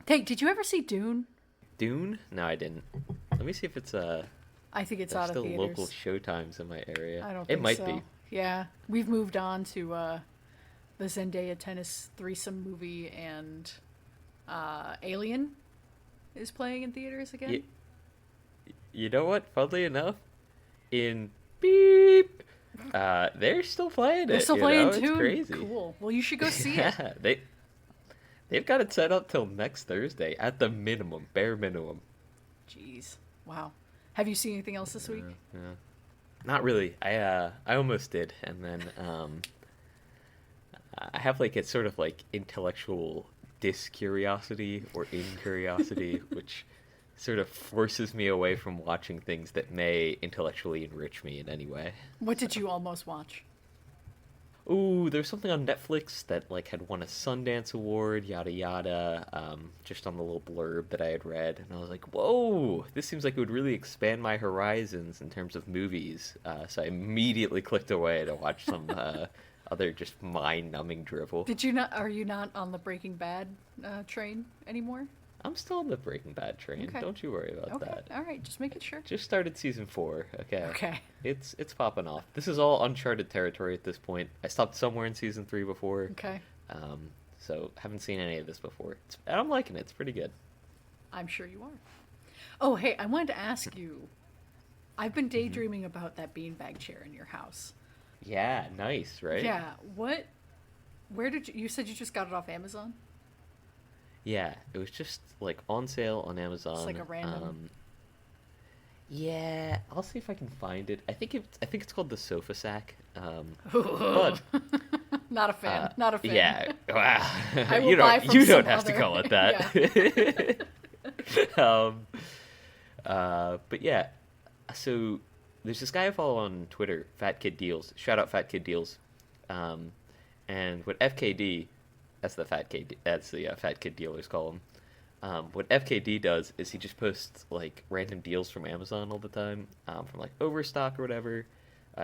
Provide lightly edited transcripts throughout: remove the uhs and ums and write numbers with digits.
Hey, did you ever see Dune? Dune? No, I didn't. Let me see if it's I think it's there's out of still local theaters. showtimes in my area. I don't It think might so. be. Yeah, we've moved on to the Zendaya tennis threesome movie, and Alien is playing in theaters again. You, you know what? Funnily enough, in beep, they're still playing They're it. still playing It's Dune. crazy. Cool. Well, you should go see it. Yeah, they've got it set up till next Thursday at the minimum, bare minimum. Jeez. Wow. Have you seen anything else this week? Yeah. Not really. I almost did, and then I have like a sort of like intellectual discuriosity or incuriosity, which sort of forces me away from watching things that may intellectually enrich me in any way. What did you almost watch? Ooh, there's something on Netflix that like had won a Sundance Award, yada yada. Just on the little blurb that I had read, and I was like, "Whoa, this seems like it would really expand my horizons in terms of movies." So I immediately clicked away to watch some other just mind-numbing drivel. Did you not? Are you not on the Breaking Bad train anymore? I'm still on the Breaking Bad train. Okay. Don't you worry about Okay. that. All right. Just making sure. Just started season 4. Okay. Okay. It's popping off. This is all uncharted territory at this point. I stopped somewhere in season 3 before. Okay. So haven't seen any of this before. And I'm liking it. It's pretty good. I'm sure you are. Oh, hey, I wanted to ask you. I've been daydreaming about that beanbag chair in your house. Yeah, nice, right? Yeah. What? Where did you said you just got it off Amazon? Yeah, it was just like on sale on Amazon. It's like a random. Yeah, I'll see if I can find it. I think it's called the Sofa Sack. But Not a fan. Not a fan. yeah, wow. I will buy from You don't some have to other- call it that. But yeah, so there's this guy I follow on Twitter, Fat Kid Deals. Shout out Fat Kid Deals. And what FKD, that's the Fat Kid dealers call him. What FKD does is he just posts like random deals from Amazon all the time, from like Overstock or whatever.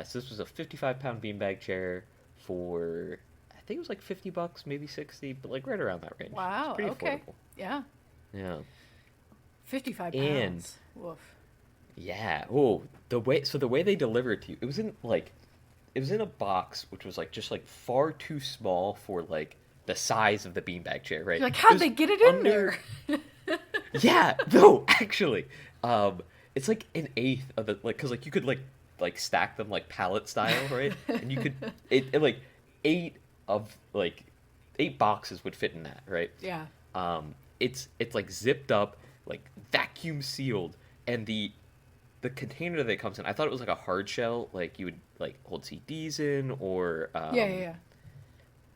So this was a 55-pound beanbag chair for, I think it was like $50, maybe 60, but like right around that range. Wow. It's pretty Okay. affordable. Yeah. Yeah. 55 And pounds. Woof. yeah. Oh, the way they deliver it to you, it was in a box which was like just like far too small for like the size of the beanbag chair, right? You're like, It how'd was they get it in under- there? Yeah, no, actually, it's like an eighth of the like, cause like you could like stack them like pallet style, right? And you could it like eight of like 8 boxes would fit in that, right? Yeah. It's like zipped up, like vacuum sealed, and the container that it comes in, I thought it was like a hard shell, like you would like hold CDs in, or Yeah.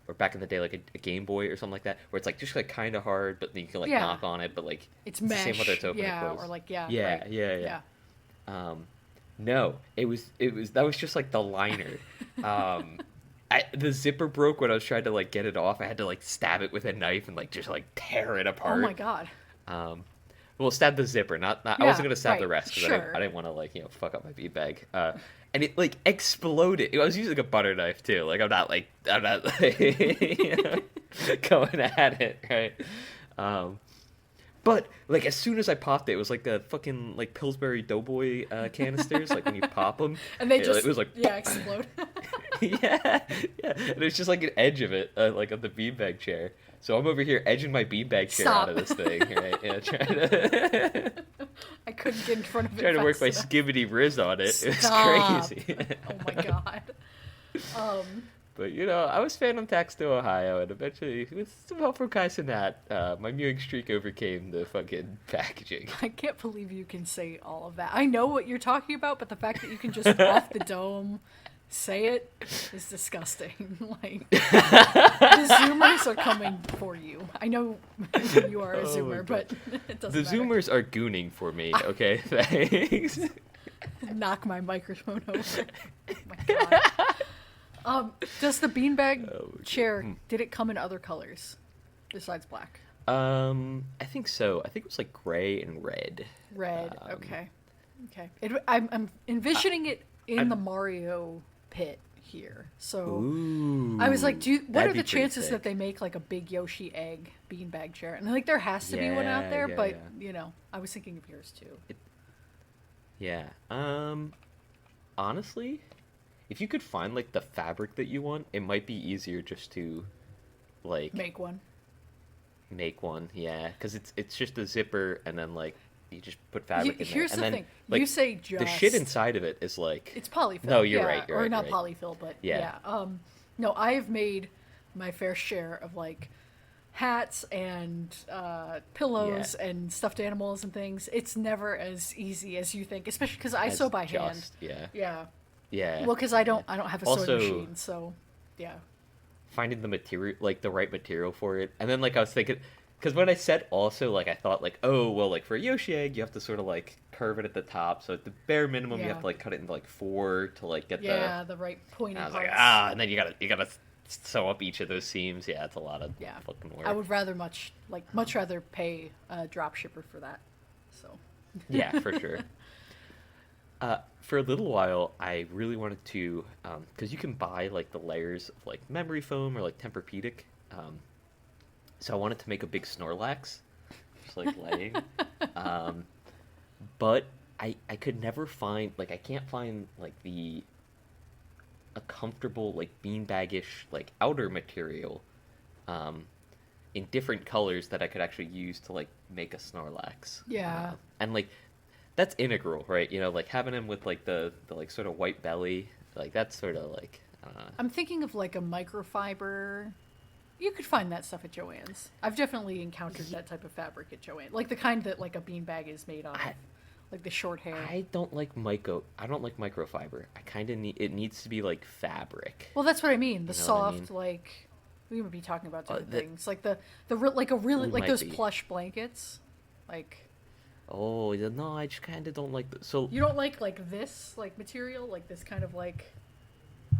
or back in the day like a Game Boy or something like that, where it's like just like kind of hard, but then you can like Yeah. knock on it, but like It's the mesh. same whether it's open or Yeah. closed. Or like, yeah. Yeah, right. yeah. No, it was that was just like the liner. The zipper broke when I was trying to like get it off. I had to like stab it with a knife and like just like tear it Oh apart. my God. Well, stab the zipper, not I Yeah, wasn't gonna stab the right, rest because sure. I didn't want to like fuck up my bead bag. And it like exploded. I was using a butter knife too. Like I'm not like going at it, right? But like as soon as I popped it, it was like the fucking like Pillsbury Doughboy canisters, like when you pop them, And they just it was like explode. yeah. And it's just like an edge of it, like on the beanbag chair. So I'm over here edging my beanbag chair Stop. out of this thing, right? Yeah, trying to I couldn't get in front of it. trying to work fast my enough. skibbity riz on it. It was Stop. crazy. Oh my God. But I was Phantom Tax to Ohio, and eventually, with some help from Kai Cenat, my mewing streak overcame the fucking packaging. I can't believe you can say all of that. I know what you're talking about, but the fact that you can just off the dome say it is disgusting. Like the Zoomers are coming for you. I know you are a Oh my Zoomer, God. but it The doesn't matter. Zoomers are gooning for me, okay? Thanks. Knock my microphone over. Oh my God. Does the beanbag Oh, chair, did it come in other colors besides black? I think so. I think it was like gray and red. Red. Okay. I'm envisioning it in the Mario pit. here. So Ooh, I was like, what that'd are be the pretty chances sick. that they make like a big Yoshi egg beanbag chair? And like there has to be one out there, Yeah, but yeah. you know, I was thinking of yours too. Yeah. Honestly, if you could find like the fabric that you want, it might be easier just to like Make one. make one. Yeah, because it's just a zipper and then like you just put fabric in there, Here's and the then thing. like You say just the shit inside of it is like it's polyfill. No, you're yeah, right. You're or right. not you're right. polyfill, but Yeah. yeah. No, I have made my fair share of like hats and pillows and stuffed animals and things. It's never as easy as you think, especially because I As sew by hand. just- Yeah. Yeah. Yeah. Well, because I don't have a sewing Also- machine, so yeah. Finding the material, like the right material for it, and then like I was thinking, because when I said also, like I thought like, oh well, like for a Yoshi egg, you have to sort of like curve it at the top, so at the bare minimum, you have Yeah. to like cut it into like 4 to like get Yeah, the right pointy I was parts. like, and then you gotta sew up each of those seams. Yeah, it's a lot of Yeah. fucking work. I would much rather pay a drop shipper for that. So Yeah, for sure. For a little while, I really wanted to, because you can buy like the layers of like memory foam or like Tempur-Pedic. So I wanted to make a big Snorlax, just like laying. But I could never find, like I can't find like a comfortable like beanbag-ish like outer material in different colors that I could actually use to like make a Snorlax. Yeah. And like that's integral, right? You know, like having him with like the like sort of white belly, like that's sort of like I'm thinking of like a microfiber. You could find that stuff at Joann's. I've definitely encountered that type of fabric at Joann's, like the kind that like a beanbag is made of, like the short hair. I don't like microfiber. I kind of need it needs to be like fabric. Well, that's what I mean. The You know what I soft, mean? like we would be talking about different the- things, like like a really We like might those be. plush blankets, like. Oh no, I just kind of don't like so. You don't like this like material, like this kind of like.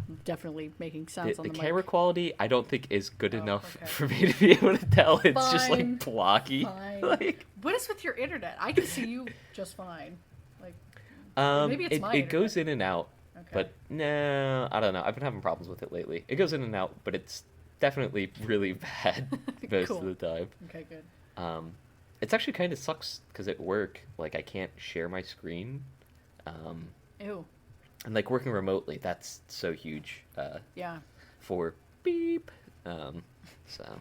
I'm definitely making sounds The on the camera mic. quality, I don't think is good Oh, enough okay. for me to be able to tell. It's just Fine. like blocky. Fine. Like, What is with your internet? I can see you just fine. Like maybe it's my it goes internet. in and out, Okay. but no, I don't know. I've been having problems with it lately. It goes in and out, but it's definitely really bad most Cool. of the time. Okay, good. It's actually kind of sucks because at work, like I can't share my screen, Ew. and like working remotely, that's so huge Yeah. for beep. So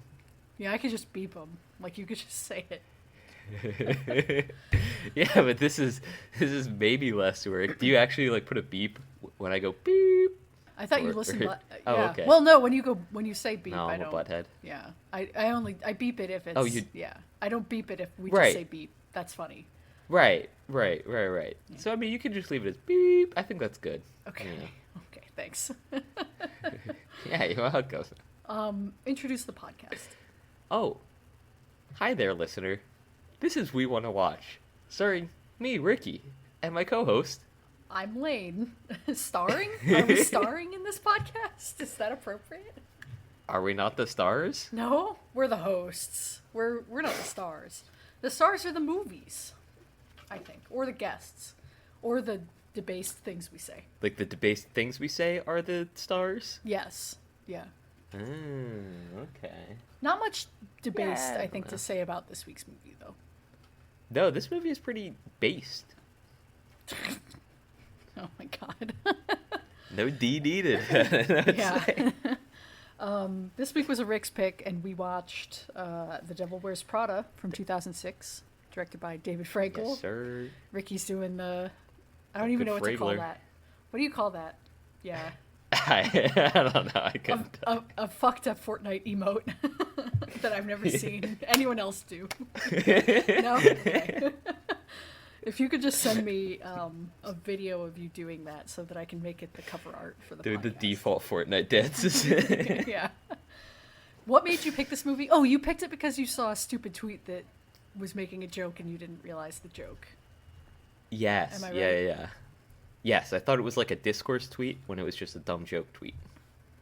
Yeah, I could just beep them. Like you could just say it. yeah, but this is maybe less work. Do you actually like put a beep when I go beep? I thought you Or- listened. or- Yeah. Oh, okay. Well, no. When you say beep, No, I I'm a don't. butthead. Yeah. I beep it if it's. Oh, you- Yeah. I don't beep it if we Right. just say beep. That's funny. Right. So I mean, you can just leave it as beep. I think that's good. Okay. Yeah. Okay. Thanks. Yeah, you know how it goes. Introduce the podcast. Oh, hi there, listener. This is We Want to Watch, starring me, Ricky, and my co-host. I'm Lane. Starring? Are we starring in this podcast? Is that appropriate? Are we not the stars? No, we're the hosts. We're not the stars. The stars are the movies, I think, or the guests, or the debased things we say. Like the debased things we say are the stars? Yes. Yeah. Okay. Not much debased, Yeah, I I don't think, know. to say about this week's movie, though. No, this movie is pretty based. Oh my god. No D needed. Yeah. This week was a Rick's pick, and we watched The Devil Wears Prada from 2006, directed by David Frankel. Yes, sir. Ricky's doing the... I don't even Good know what to call Fragler. that. What do you call that? Yeah. I don't know. I couldn't. A fucked up Fortnite emote that I've never seen anyone else do. No? Okay. If you could just send me a video of you doing that so that I can make it the cover art for the Doing the podcast. default Fortnite dances. Yeah. What made you pick this movie? Oh, you picked it because you saw a stupid tweet that was making a joke and you didn't realize the joke. Yes. Am I Yeah, right? yeah. Yes, I thought it was like a discourse tweet when it was just a dumb joke tweet.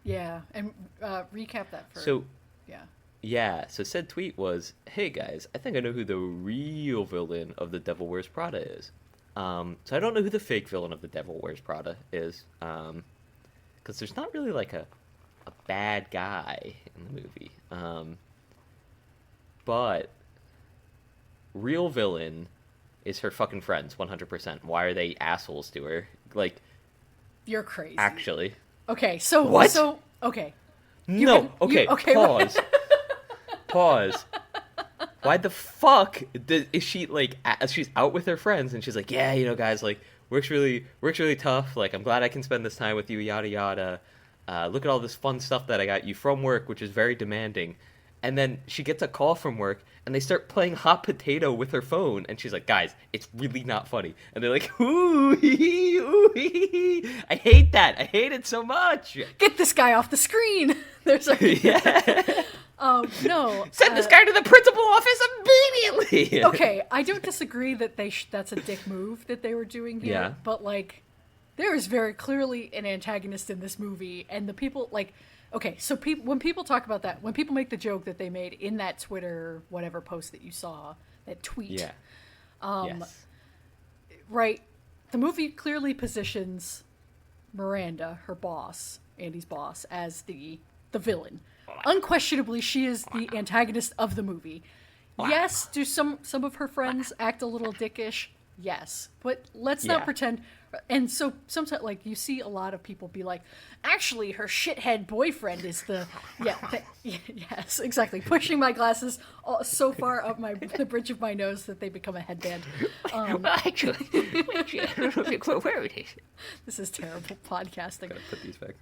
Yeah, and recap that for... So, yeah. yeah, so said tweet was, hey guys, I think I know who the real villain of The Devil Wears Prada is. So I don't know who the fake villain of The Devil Wears Prada is. Because because there's not really like a bad guy in the movie. But real villain is her fucking friends, 100%. Why are they assholes to her? Like, you're crazy. Actually. Okay, so what? So okay. Okay. Pause. Pause. Why the fuck is she like? She's out with her friends, and she's like, "Yeah, you know, guys, like, work's really tough. Like, I'm glad I can spend this time with you. Yada yada. Look at all this fun stuff that I got you from work, which is very demanding." And then she gets a call from work, and they start playing hot potato with her phone, and she's like, "Guys, it's really not funny." And they're like, "Ooh, hee hee, ooh, hee hee. I hate that. I hate it so much. Get this guy off the screen." There's a yeah. No. Send this guy to the principal office immediately. Okay, I don't disagree that that's a dick move that they were doing here. Yeah. But like, there is very clearly an antagonist in this movie, and the people like. Okay, so when people talk about that, when people make the joke that they made in that Twitter whatever post that you saw, that tweet, Yeah. Yes. Right, the movie clearly positions Miranda, her boss, Andy's boss, as the villain. Unquestionably, she is the antagonist of the movie. Yes, do some of her friends act a little dickish? Yes, but let's not pretend. And so sometimes, like, you see a lot of people be like, actually, her shithead boyfriend is the... yes, exactly. Pushing my glasses so far up the bridge of my nose that they become a headband. Actually, I don't know if you're quite aware of this. This is terrible podcasting. Gotta put these back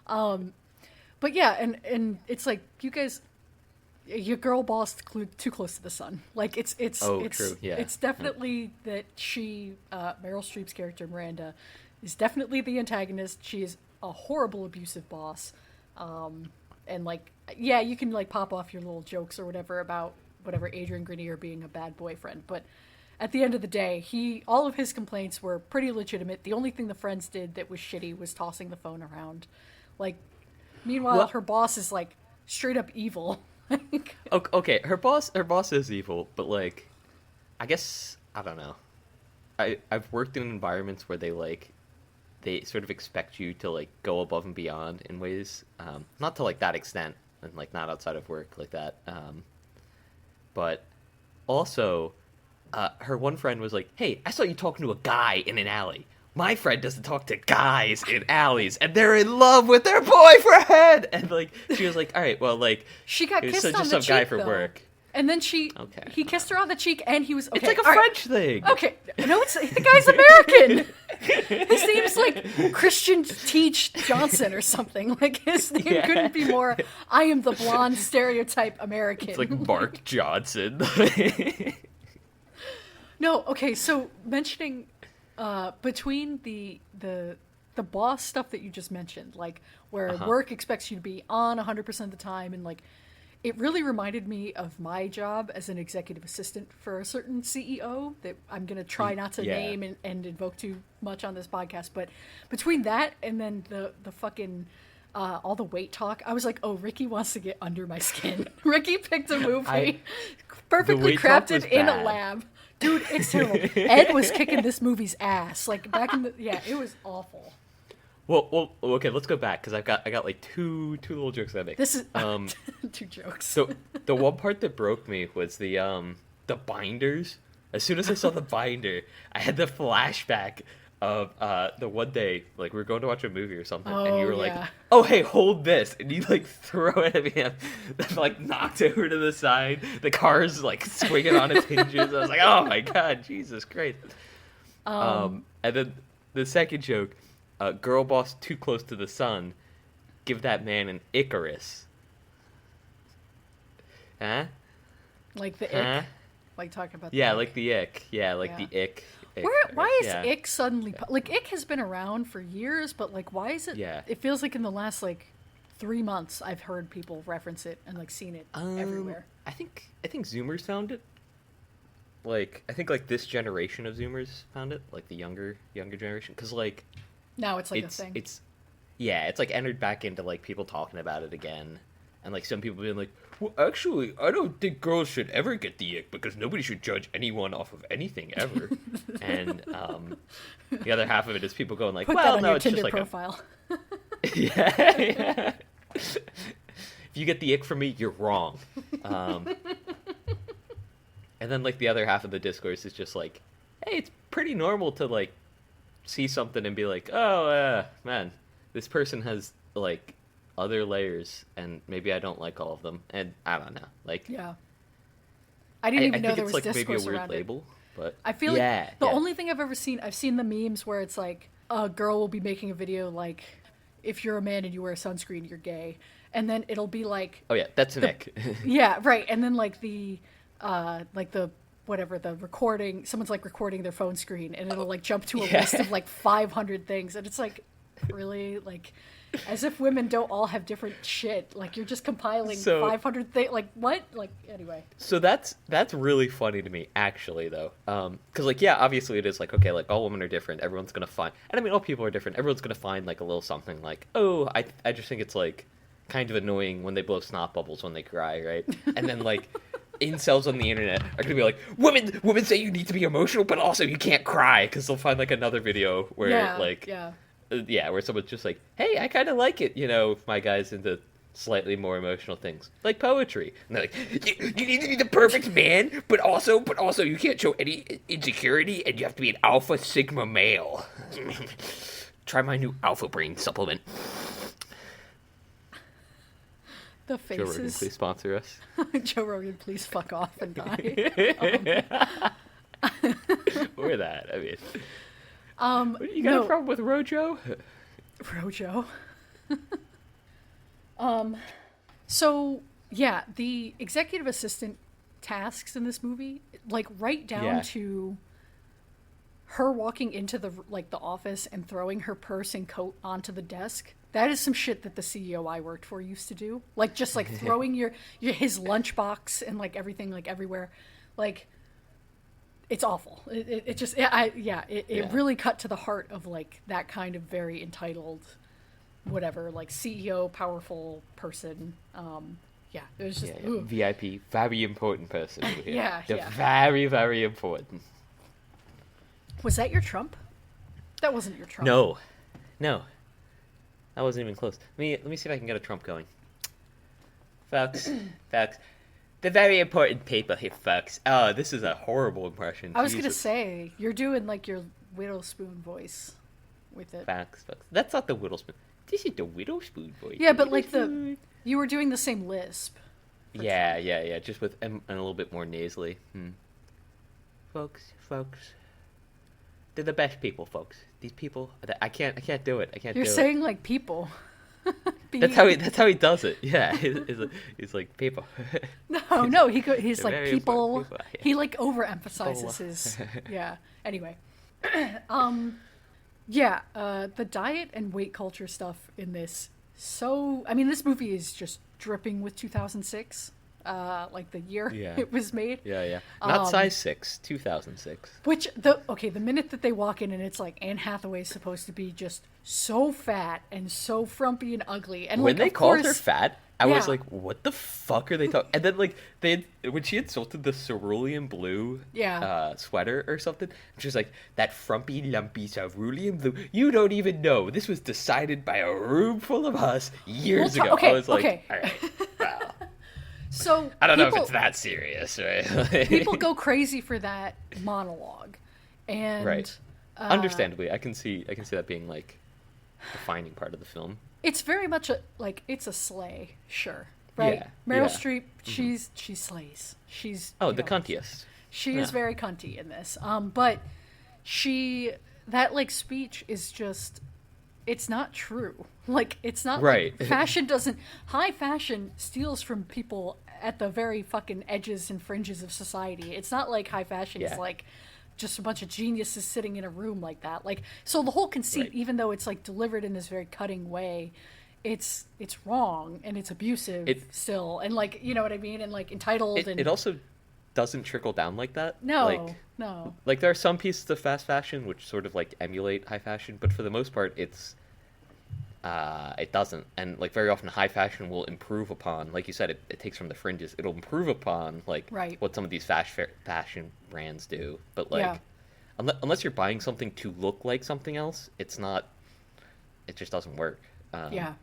on. But yeah, and it's like, you guys... Your girl boss too close to the sun. Like it's true. Yeah. It's definitely that she Meryl Streep's character Miranda is definitely the antagonist. She is a horrible abusive boss, and like you can like pop off your little jokes or whatever about whatever Adrian Grenier being a bad boyfriend, but at the end of the day, all of his complaints were pretty legitimate. The only thing the friends did that was shitty was tossing the phone around. Like, meanwhile, her boss is like straight up evil. Okay, her boss is evil, but like, I guess I don't know. I've worked in environments where they sort of expect you to like go above and beyond in ways, not to like that extent, and like not outside of work like that. But also, her one friend was like, "Hey, I saw you talking to a guy in an alley. My friend doesn't talk to guys in alleys, and they're in love with their boyfriend." And like, she was like, "All right, well, like, she got kissed on just the some guy cheek, for though. work." And then he kissed her on the cheek, and he was okay. It's like a French thing. Okay, no, the guy's American. His name's like Christian Teach Johnson or something. Like his name couldn't be more. I am the blonde stereotype American. It's like Mark Johnson. No, okay. So mentioning between the boss stuff that you just mentioned, like where work expects you to be on 100% of the time, and like. It really reminded me of my job as an executive assistant for a certain CEO that I'm going to try not to name and invoke too much on this podcast. But between that and then the fucking, all the weight talk, I was like, oh, Ricky wants to get under my skin. Ricky picked a movie, perfectly crafted in a lab. Dude, it's terrible. Ed was kicking this movie's ass. Like back in it was awful. Well, okay. Let's go back because I got like two little jokes I make. This is two jokes. So the one part that broke me was the binders. As soon as I saw the binder, I had the flashback of the one day like we were going to watch a movie or something, and you were like, "Oh, hey, hold this," and you like throw it at me, and like knocked over to the side. The car's like swinging on its hinges. I was like, "Oh my god, Jesus Christ!" And then the second joke. Girl boss too close to the sun. Give that man an Icarus. Huh? Like the ick? Like talking about the like the ick. Yeah, like the ick. Why is ick suddenly... Like, ick has been around for years, but like, why is it... Yeah. It feels like in the last like 3 months I've heard people reference it and like seen it everywhere. I think Zoomers found it. Like, I think like this generation of Zoomers found it. Like the younger generation. Because like... Now it's like a thing. It's like entered back into like people talking about it again, and like some people being like, well, actually, I don't think girls should ever get the ick because nobody should judge anyone off of anything ever. And the other half of it is people going like, Put well, that on no, your it's Tinder just like profile. yeah. If you get the ick from me, you're wrong. And then like the other half of the discourse is just like, hey, it's pretty normal to like see something and be like, oh man, this person has like other layers and maybe I don't like all of them, and I don't know, like, Yeah. I didn't even know think there it's was like maybe a discourse weird around it. label, but I feel like the only thing I've seen the memes where it's like a girl will be making a video like, if you're a man and you wear sunscreen, you're gay, and then it'll be like, oh yeah, that's an ick. yeah, right, and then like the whatever, the recording, someone's like recording their phone screen and it'll like jump to a list of like 500 things, and it's like, really, like, as if women don't all have different shit, like you're just compiling 500 things, like what, like, anyway. So that's really funny to me, actually, though, because like, yeah, obviously it is like, okay, like all women are different, everyone's gonna find, and I mean all people are different, everyone's gonna find like a little something, like, oh, I just think it's like kind of annoying when they blow snot bubbles when they cry, right? And then like incels on the internet are gonna be like, women say you need to be emotional, but also you can't cry, because they'll find like another video where where someone's just like, hey, I kind of like it, you know, if my guy's into slightly more emotional things, like poetry. And they're like, you need to be the perfect man, but also you can't show any insecurity, and you have to be an alpha sigma male. Try my new alpha brain supplement. The faces. Joe Rogan, please sponsor us. Joe Rogan, please fuck off and die. Or that, I mean. You got no. a problem with Rojo? Rojo. So yeah, the executive assistant tasks in this movie, like right down to her walking into the office and throwing her purse and coat onto the desk. That is some shit that the CEO I worked for used to do. Like just like throwing his lunchbox and like everything like everywhere, like. It's awful. It really cut to the heart of like that kind of very entitled, whatever, like CEO, powerful person. It was just VIP, very important person over here. Yeah. Very, very important. Was that your Trump? That wasn't your Trump. No, that wasn't even close. Let me see if I can get a Trump going. Folks. The very important people here, folks. Oh, this is a horrible impression. I was going to say, you're doing like your Whittlespoon voice with it. Facts. That's not the Whittlespoon. This is the Whittlespoon voice. Yeah, but like you were doing the same lisp. Yeah. Just with and a little bit more nasally. Folks. They're the best people, folks. These people, I can't do it. You're saying like people. That's how he does it. Yeah, he's like people. No, he's like people. Yeah. He like overemphasizes his. Yeah. Anyway, the diet and weight culture stuff in this. So I mean, this movie is just dripping with 2006. Like the year it was made. Yeah. Not size 6, 2006. Which the minute that they walk in and it's like Anne Hathaway's supposed to be just so fat and so frumpy and ugly, and when like, they called her fat, I was like, what the fuck are they talking? And then like when she insulted the cerulean blue sweater or something, she's like, that frumpy lumpy cerulean blue. You don't even know. This was decided by a room full of us years ago. I was like, all right, wow. So I don't know if it's that serious, right? People go crazy for that monologue, and right. Understandably, I can see that being like a defining part of the film. It's very much it's a sleigh, sure, right? Yeah, Meryl Streep, she slays. She's the cuntiest. She is very cunty in this. But that like speech is just. It's not true. Like, it's not right. Like, high fashion steals from people at the very fucking edges and fringes of society. It's not like high fashion is like just a bunch of geniuses sitting in a room like that. Like, so the whole conceit, even though it's like delivered in this very cutting way, it's wrong and it's abusive still. And like, you know what I mean? And like entitled it also doesn't trickle down like that. No. Like there are some pieces of fast fashion which sort of like emulate high fashion, but for the most part, it's it doesn't. And like very often high fashion will improve upon, like you said, it takes from the fringes. It'll improve upon like Right. what some of these fashion brands do. But like Yeah. unless you're buying something to look like something else, it just doesn't work. Yeah.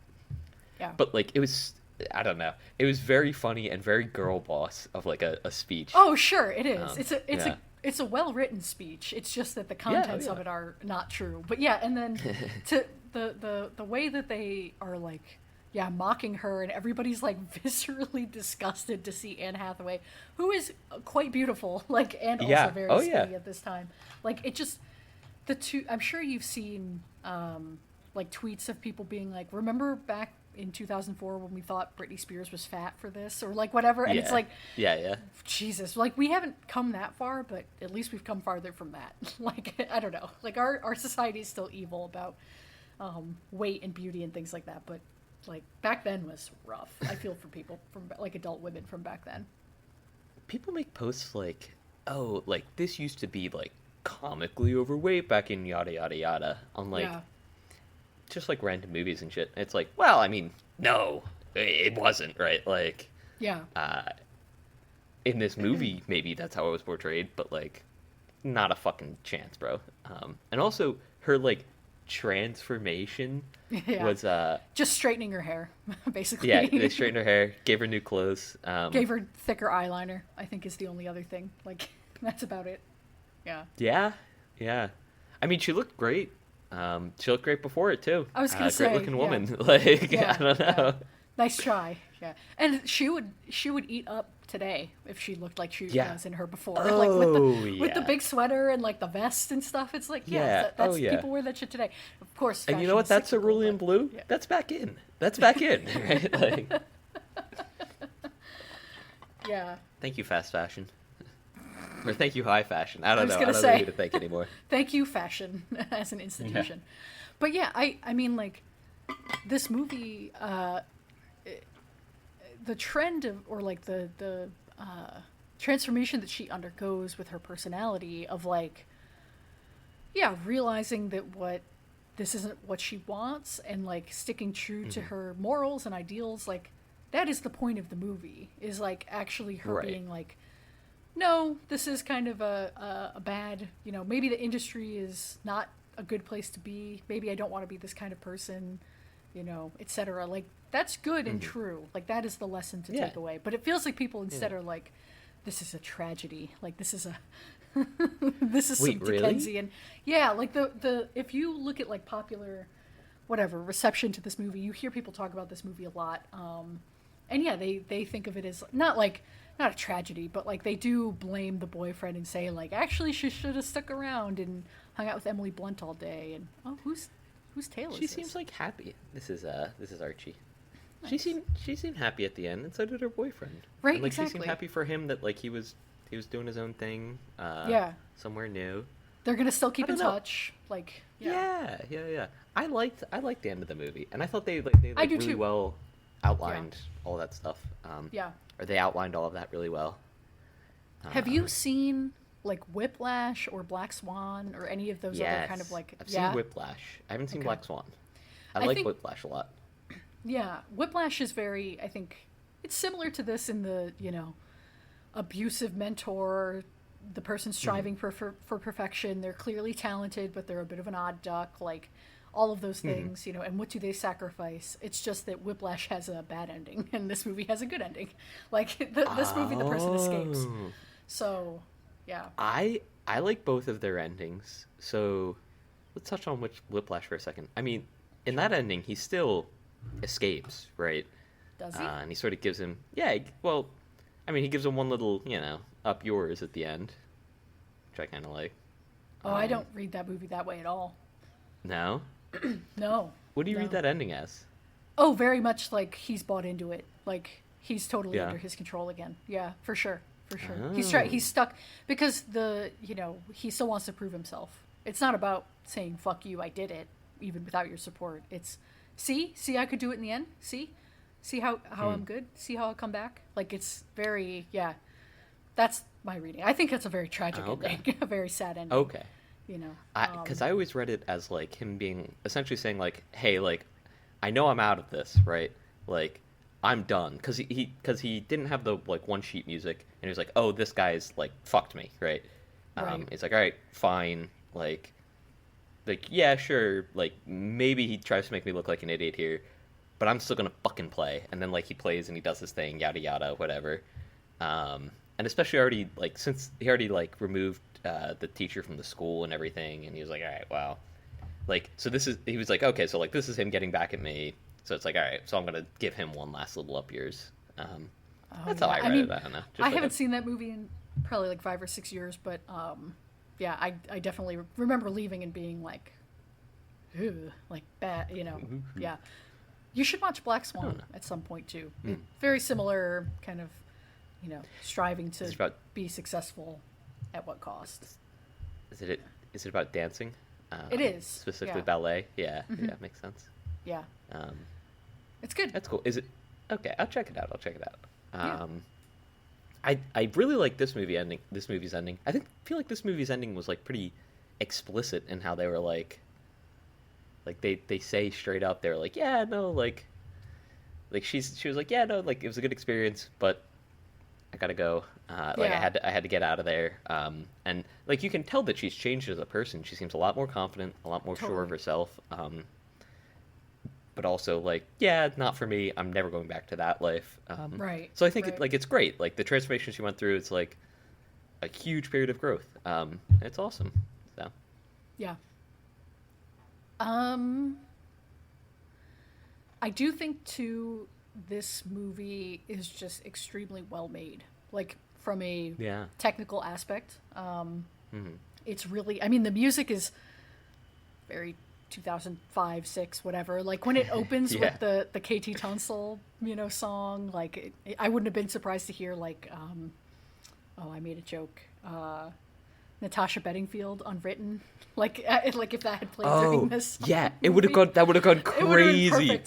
Yeah. But like it was, I don't know. It was very funny and very girl boss of like a speech. Oh, sure, it is. Yeah. It's a well-written speech. It's just that the contents of it are not true. But yeah, and then to the way that they are like, yeah, mocking her, and everybody's like viscerally disgusted to see Anne Hathaway, who is quite beautiful, like, and also very skinny at this time. Like, it just, the two, I'm sure you've seen like tweets of people being like, remember back in 2004 when we thought Britney Spears was fat for this, or like whatever, and it's like, Jesus, like we haven't come that far, but at least we've come farther from that. Like, I don't know, like our society is still evil about weight and beauty and things like that, but like back then was rough. I feel for people from like adult women from back then. People make posts like, oh, like this used to be like comically overweight back in yada yada yada on like just like random movies and shit. It's like, well, I mean, no, it wasn't, right? Like, in this movie, maybe that's how it was portrayed, but like, not a fucking chance, bro. And also, her like transformation was just straightening her hair, basically. Yeah, they straightened her hair, gave her new clothes, gave her thicker eyeliner. I think is the only other thing. Like, that's about it. Yeah. I mean, she looked great. She looked great before it too. I was gonna say, great looking woman. Like, I don't know. Yeah. Nice try. Yeah, and she would eat up today if she looked like she was in her before. Like with the big sweater and like the vest and stuff. It's like that's people wear that shit today. Of course. And you know what? That's cerulean blue. Yeah. That's back in. Right? Like. Yeah. Thank you, fast fashion. Or thank you, high fashion. I don't know. I don't know who to thank anymore. Thank you, fashion, as an institution. Yeah. But yeah, I mean, like, this movie, the trend of, or like the transformation that she undergoes with her personality of like, realizing that this isn't what she wants, and like sticking true to her morals and ideals, like that is the point of the movie, is like actually her being like, no, this is kind of a bad, maybe the industry is not a good place to be. Maybe I don't want to be this kind of person, etc. Like, that's good and true. Like, that is the lesson to take away. But it feels like people instead are like, this is a tragedy. Like, this is this is some Dickensian. Yeah, like the if you look at like popular, whatever, reception to this movie, you hear people talk about this movie a lot. And yeah, they think of it as not a tragedy, but like they do blame the boyfriend and say like, actually she should have stuck around and hung out with Emily Blunt all day. And whose tale is this? She seems like happy. This is Archie. Nice. She seemed happy at the end, and so did her boyfriend. Right, and, like, exactly. She seemed happy for him that like he was doing his own thing. Somewhere new. They're gonna still keep in touch. Like yeah. I liked the end of the movie, and I thought they really too. well outlined all that stuff. Or they outlined all of that really well. Have you seen like Whiplash or Black Swan or any of those other kind of like? I've seen Whiplash. I haven't seen Black Swan. I like Whiplash a lot. Yeah, Whiplash is I think it's similar to this in the, abusive mentor, the person striving for perfection. They're clearly talented, but they're a bit of an odd duck, like all of those things, and what do they sacrifice? It's just that Whiplash has a bad ending and this movie has a good ending. Like this movie, the person escapes. So, yeah. I like both of their endings. So let's touch on Whiplash for a second. I mean, in that ending, he still escapes, right? Does he? And he sort of gives him, he gives him one little, up yours at the end, which I kind of like. Oh, I don't read that movie that way at all. No? No. What do you read that ending as? Oh, very much like he's bought into it. Like he's totally under his control again. Yeah, for sure. Oh. He's stuck because he still wants to prove himself. It's not about saying, fuck you, I did it, even without your support. It's, see, I could do it in the end. See how I'm good. See how I'll come back. Like, it's very, that's my reading. I think that's a very tragic ending, a very sad ending. Okay. Because I always read it as like him being essentially saying like, hey, like I know I'm out of this, right? Like, I'm done. Because he didn't have the, like, one sheet music, and he was like, oh, this guy's, like, fucked me, right? Right. It's like, all right, fine, like, yeah, sure, like, maybe he tries to make me look like an idiot here, but I'm still gonna fucking play. And then, like, he plays and he does his thing, yada yada, whatever. And especially already, like, since he already, like, removed the teacher from the school and everything, and he was like, all right, wow. Like, so he was like, okay, so, like, this is him getting back at me. So it's like, all right, so I'm gonna give him one last little up yours. That's how I read it. I don't know. I haven't seen that movie in probably like 5 or 6 years, but yeah, I definitely remember leaving and being like, "Ew," like bad, you know. Yeah, you should watch Black Swan at some point too. Very similar kind of, you know, striving to be successful at what cost. Is it about dancing? It is specifically ballet. Yeah, yeah, makes sense. Yeah, it's good. That's cool. Is it okay? I'll check it out. I really like this movie's ending. Feel like this movie's ending was like pretty explicit in how they were like they say straight up, they're like, yeah, no, like she was like, yeah, no, like it was a good experience, but I gotta go. Like I had to get out of there. And like you can tell that she's changed as a person. She seems a lot more confident, a lot more sure of herself. But also like, yeah, not for me. I'm never going back to that life. Right. So I think it's great. Like the transformation she went through, it's like a huge period of growth. It's awesome. So. Yeah. I do think too, this movie is just extremely well made. Like from a technical aspect. It's really, I mean, the music is very 2005, 6, whatever. Like when it opens with the KT Tunstall, you know, song, like I wouldn't have been surprised to hear like, I made a joke. Natasha Bedingfield, Unwritten. Like if that had played during this. Yeah, that would have gone crazy.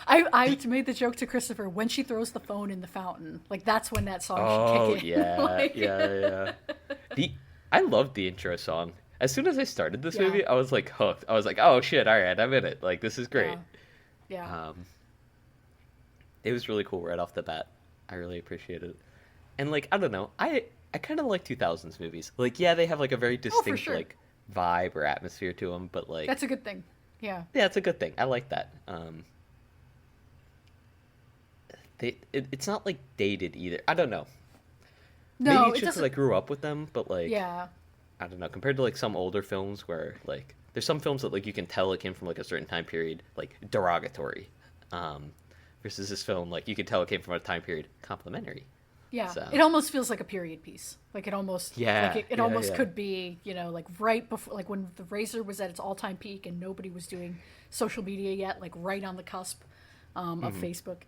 I made the joke to Christopher when she throws the phone in the fountain. Like that's when that song should kick in. Yeah, like... yeah. I loved the intro song. As soon as I started this movie, I was like hooked. I was like, oh shit, all right, I'm in it. Like this is great. Yeah. It was really cool right off the bat. I really appreciated it. And like I don't know, I kind of like 2000s movies. Like yeah, they have like a very distinct like vibe or atmosphere to them, but like that's a good thing. Yeah. Yeah, it's a good thing. I like that. It's not like dated either. I don't know. No, maybe it's just because I grew up with them, but like I don't know, compared to like some older films where like there's some films that like you can tell it came from like a certain time period, like derogatory, versus this film like you can tell it came from a time period complimentary. Yeah, so. It almost feels like a period piece. Like it almost it almost could be, you know, like right before, like when the Razor was at its all-time peak and nobody was doing social media yet, like right on the cusp of Facebook.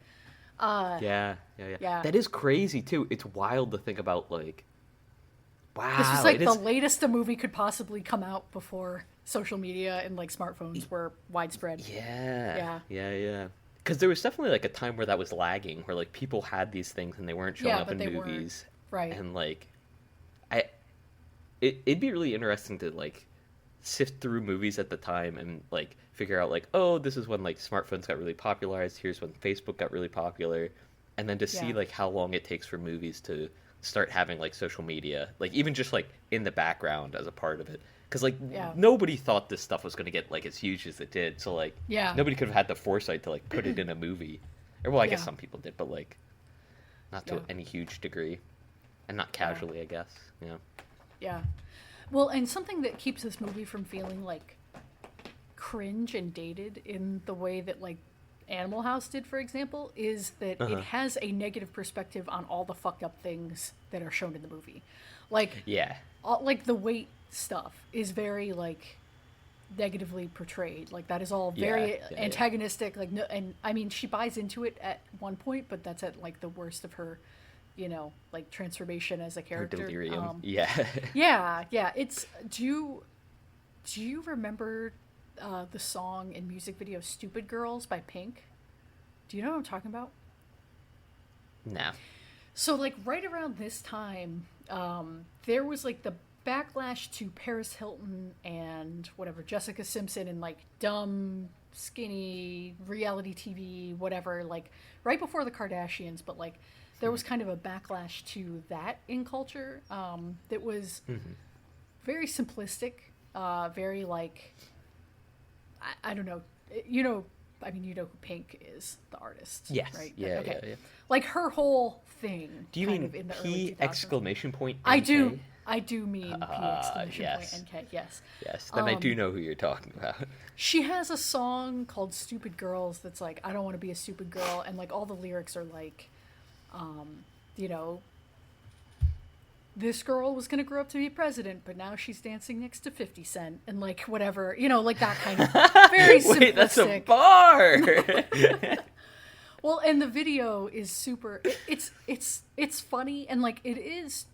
Yeah. That is crazy too. It's wild to think about. Like, wow, this was like the latest a movie could possibly come out before social media and like smartphones were widespread. Yeah. Because there was definitely like a time where that was lagging, where like people had these things and they weren't showing up in movies, right? And like, it'd be really interesting to like sift through movies at the time and like figure out like, oh, this is when like smartphones got really popularized. Here's when Facebook got really popular, and then to see like how long it takes for movies to start having like social media, like even just like in the background as a part of it. Because like nobody thought this stuff was going to get like as huge as it did. So like nobody could have had the foresight to like put it in a movie. Or well, I guess some people did, but like not to any huge degree, and not casually, I guess. You know. Yeah. Well, and something that keeps this movie from feeling like cringe and dated in the way that like Animal House did, for example, is that it has a negative perspective on all the fucked up things that are shown in the movie. Like like the weight stuff is very like negatively portrayed. Like that is all very antagonistic. Like no, and I mean she buys into it at one point, but that's at like the worst of her, you know, like transformation as a character. Her delirium. Yeah. It's do you remember the song and music video "Stupid Girls" by Pink? Do you know what I'm talking about? No. So like right around this time, there was like the backlash to Paris Hilton and whatever Jessica Simpson and like dumb skinny, reality TV, whatever, like right before the Kardashians, but like there was kind of a backlash to that in culture that was very simplistic, very like, I don't know, you know, I mean, you know who Pink is, the artist, Yes. right? Yeah, okay. yeah. Like her whole thing. Do you kind mean of in the P early 2000s. exclamation point? I do. NK? I do mean P exclamation yes. point NK. Yes. Yes. Then I do know who you're talking about. She has a song called "Stupid Girls" that's like, I don't want to be a stupid girl, and like all the lyrics are like, you know, this girl was gonna grow up to be president, but now she's dancing next to 50 Cent, and like whatever, you know, like that kind of very simplistic. Wait, that's a bar. Well, and the video is super. It's funny, and like it is,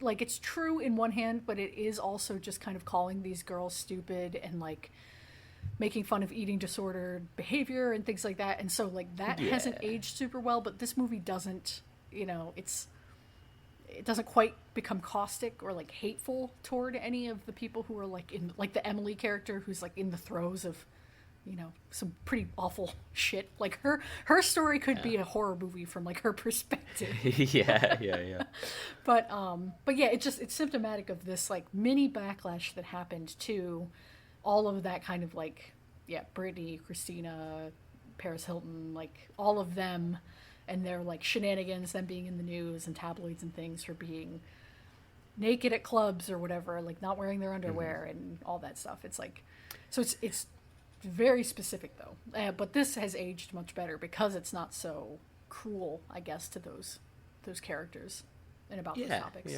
like it's true in one hand, but it is also just kind of calling these girls stupid and like making fun of eating disordered behavior and things like that. And so like that hasn't aged super well, but this movie doesn't. You know, it doesn't quite become caustic or like hateful toward any of the people who are like in like the Emily character who's like in the throes of, you know, some pretty awful shit. Like her story could be a horror movie from like her perspective. yeah. But yeah, it's symptomatic of this like mini backlash that happened to all of that kind of like, Britney, Christina, Paris Hilton, like all of them and their like shenanigans, them being in the news and tabloids and things for being naked at clubs or whatever, like not wearing their underwear and all that stuff. It's like, so it's very specific though, but this has aged much better because it's not so cruel, I guess, to those characters and about those topics.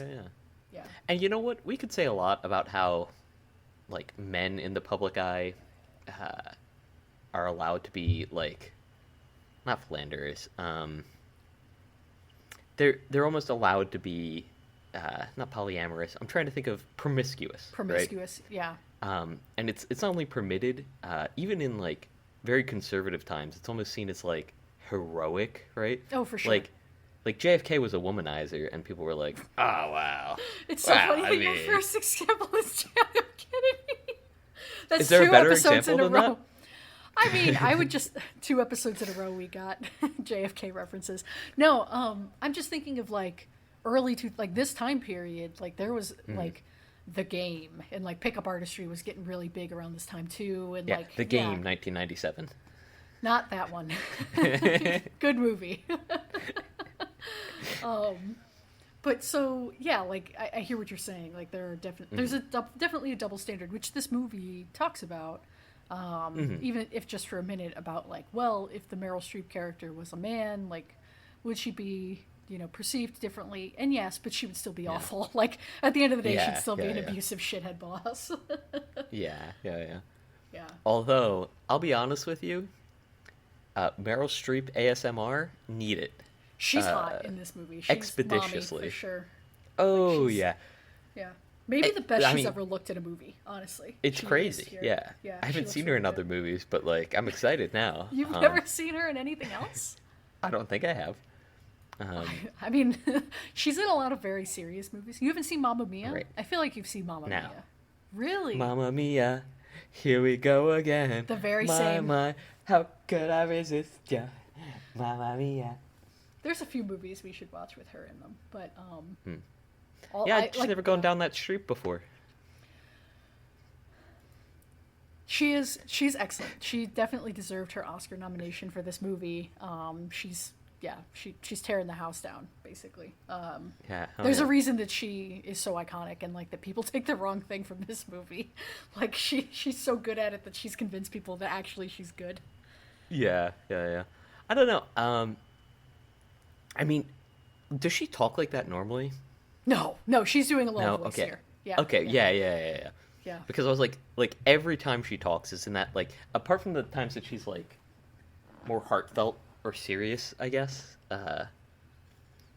Yeah. And you know what? We could say a lot about how, like, men in the public eye are allowed to be like, not philanderous. They're almost allowed to be not polyamorous. I'm trying to think of promiscuous. Promiscuous, right? yeah. And it's not only permitted, even in like very conservative times, it's almost seen as like heroic, right? Oh, for sure. Like JFK was a womanizer, and people were like, "Oh wow, it's so funny that your first example is John F. Kennedy." That's is there 2 a better episodes example in a than row. that? I mean, I would just 2 episodes in a row we got JFK references. No, I'm just thinking of like like this time period. Like there was like The Game and like pickup artistry was getting really big around this time too. And like The Game, 1997. Not that one. Good movie. But so yeah, like I hear what you're saying. Like there are there's definitely a double standard, which this movie talks about. Even if just for a minute about like, well, if the Meryl Streep character was a man, like, would she be, you know, perceived differently? And yes, but she would still be awful. Like at the end of the day, she'd still be an abusive shithead boss. Yeah. Yeah. Although I'll be honest with you, Meryl Streep ASMR need it. She's hot in this movie. She's expeditiously mommy for sure. Oh like yeah. Maybe the best she's ever looked in a movie, honestly. It's crazy, yeah. I haven't seen her in other movies, but, like, I'm excited now. You've never seen her in anything else? I don't think I have. I mean, she's in a lot of very serious movies. You haven't seen Mamma Mia? Right. I feel like you've seen Mamma Mia. Really? Mamma Mia, here we go again. The very same. My, how could I resist ya? Mamma Mia. There's a few movies we should watch with her in them, but she's never gone down that street before. She's excellent. She definitely deserved her Oscar nomination for this movie. She's tearing the house down, basically. There's a reason that she is so iconic and like that people take the wrong thing from this movie. Like she's so good at it that she's convinced people that actually she's good. Yeah. I don't know. I mean, does she talk like that normally? No, she's doing a lot of voice here. Yeah. Okay, yeah. Because I was like every time she talks is in that, like, apart from the times that she's like more heartfelt or serious, I guess,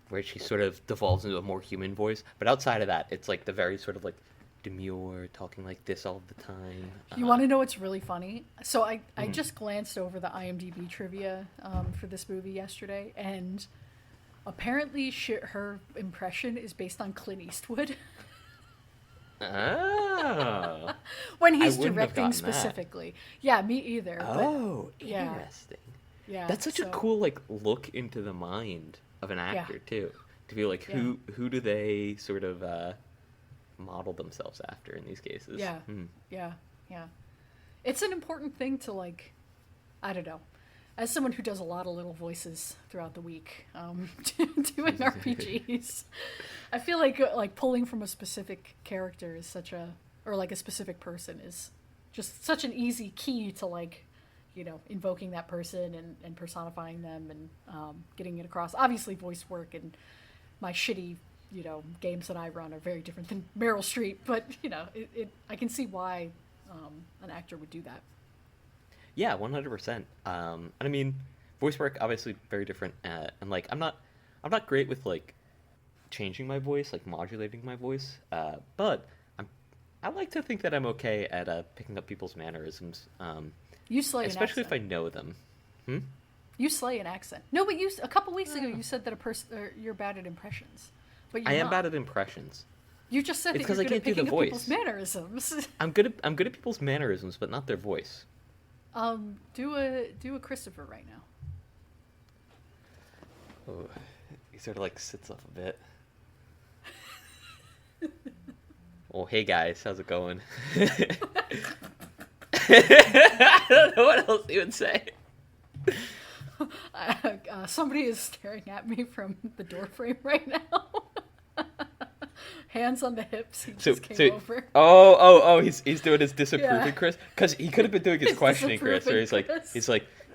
where she sort of devolves into a more human voice. But outside of that, it's like the very sort of like demure, talking like this all the time. You want to know what's really funny? So I just glanced over the IMDb trivia for this movie yesterday, and apparently her impression is based on Clint Eastwood. Oh. When he's wouldn't have directing gotten that. specifically. Yeah, me either. Oh, yeah. interesting. Yeah, That's such a cool like look into the mind of an actor too. To be like, who do they sort of model themselves after in these cases? Yeah, yeah. It's an important thing to like. I don't know. As someone who does a lot of little voices throughout the week, doing RPGs, I feel like pulling from a specific character is or like a specific person is just such an easy key to like, invoking that person and personifying them and getting it across. Obviously, voice work and my shitty, games that I run are very different than Meryl Streep, but I can see why an actor would do that. Yeah, 100%. And I mean, voice work obviously very different. And like, I'm not great with like changing my voice, like modulating my voice. But I like to think that I'm okay at picking up people's mannerisms. You slay especially an accent. if I know them. You slay an accent. No, but a couple weeks ago you said that you're bad at impressions. But I am bad at impressions. You just said It's that you're 'cause I good at can't do the picking up voice. people's mannerisms. I'm good at people's mannerisms, but not their voice. Do a Christopher right now. Oh, he sort of like sits up a bit. Oh, hey guys, how's it going? I don't know what else he would say. Somebody is staring at me from the doorframe right now. Hands on the hips. He just came over. Oh, he's doing his disapproving Yeah. Chris, because he could have been doing his questioning Chris, where disapproving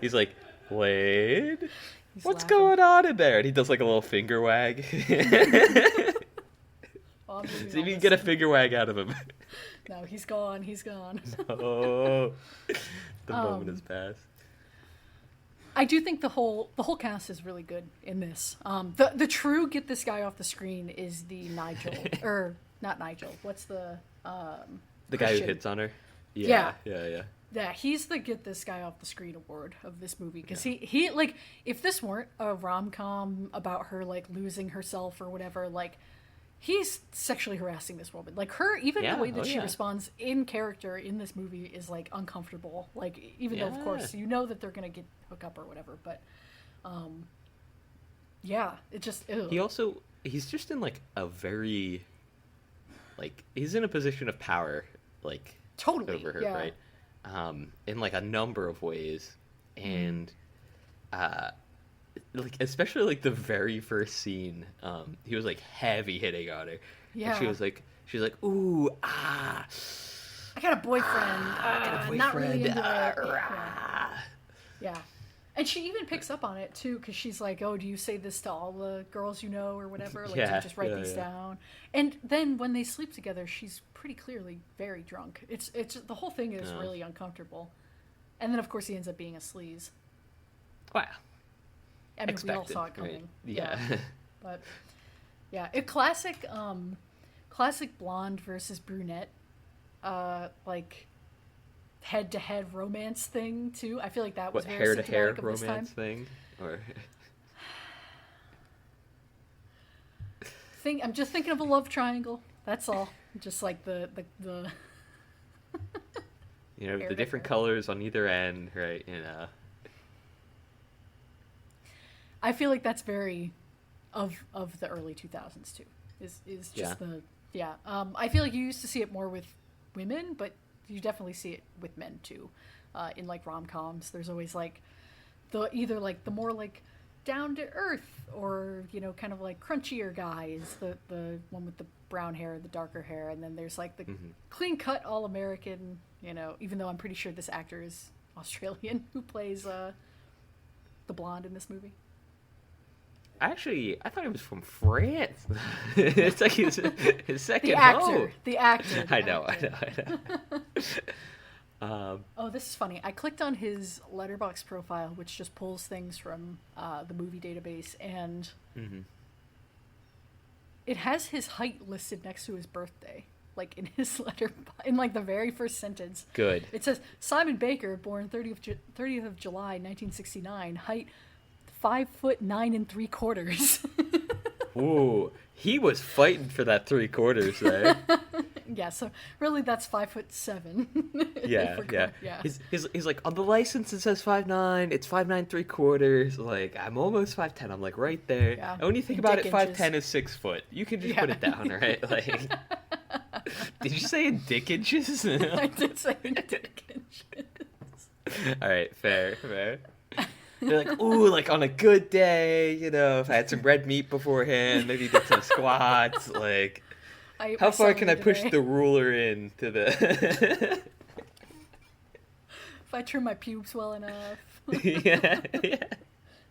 he's like, Wade, He's what's laughing. going on in there? And he does like a little finger wag. Oh, I'm doing See if all you can this. get a finger wag out of him. No, he's gone. He's gone. Oh, the moment has passed. I do think the whole cast is really good in this. The true get this guy off the screen is the Nigel or not Nigel. What's the The guy who Christian. hits on her. Yeah. Yeah. Yeah, he's the get this guy off the screen award of this movie because he like if this weren't a rom-com about her like losing herself or whatever, like he's sexually harassing this woman. Like her, even Yeah, the way that she yeah. responds in character in this movie is like uncomfortable. Like even though of Yeah. course you know that they're gonna hook up or whatever, but yeah, it just ew. He's just in like a very like he's in a position of power like Totally, over her, yeah. right? In like a number of ways, and like especially like the very first scene, he was like heavy hitting on her. Yeah. And she was like ooh ah. I got a boyfriend. I got a Not really boyfriend, into it. rah. Yeah. And she even picks up on it too, because she's like, "Oh, do you say this to all the girls you know, or whatever? Like, do Yeah, you just write yeah, these yeah. down?" And then when they sleep together, she's pretty clearly very drunk. It's the whole thing is Yeah. really uncomfortable. And then of course he ends up being a sleaze. Wow. I mean, we all Expected, saw it right? coming. Yeah. But yeah, classic blonde versus brunette, like head-to-head romance thing too. I feel like that was What, very hair to hair symptomatic of this time. romance thing, or I'm just thinking of a love triangle. That's all. Just like the you know Hair the to different hair. colors on either end, right? You know. I feel like that's very of the early 2000s too. Is just Yeah. I feel like you used to see it more with women, but you definitely see it with men too. In like rom-coms, there's always like either like the more like down to earth or kind of like crunchier guy is the one with the brown hair, the darker hair, and then there's like the clean cut all American. Even though I'm pretty sure this actor is Australian who plays the blonde in this movie. I thought he was from France. It's like his second home. The actor. I know. Oh, this is funny. I clicked on his Letterboxd profile, which just pulls things from the movie database, and it has his height listed next to his birthday, like in his letter, in like the very first sentence. Good. It says Simon Baker, born 30th of July, 1969, height 5'9 3/4. Ooh, he was fighting for that 3/4 there. Yeah, so really that's 5'7". Yeah. He's like, on the license it says 5'9", it's 5'9" 3/4. Like, I'm almost 5'10". I'm like right there. Yeah. And when you think about it, 5'10" is 6 foot. You can just put it down, right? Like, did you say in dick inches? I did say in dick inches. All right, fair. They're like, ooh, like on a good day, you know, if I had some red meat beforehand, maybe did some squats, like, how far can I push the ruler in to the... If I trim my pubes well enough. Yeah.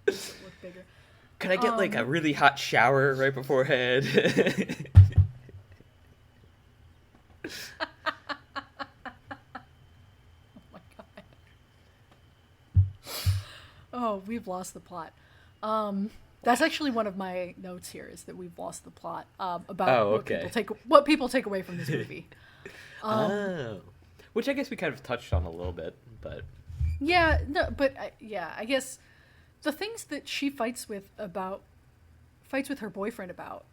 Does it look bigger? Could I get, like, a really hot shower right beforehand? Oh, we've lost the plot. That's actually one of my notes here, is that we've lost the plot about what people take away from this movie. Which I guess we kind of touched on a little bit, but yeah, no, but I guess the things that she fights with her boyfriend about.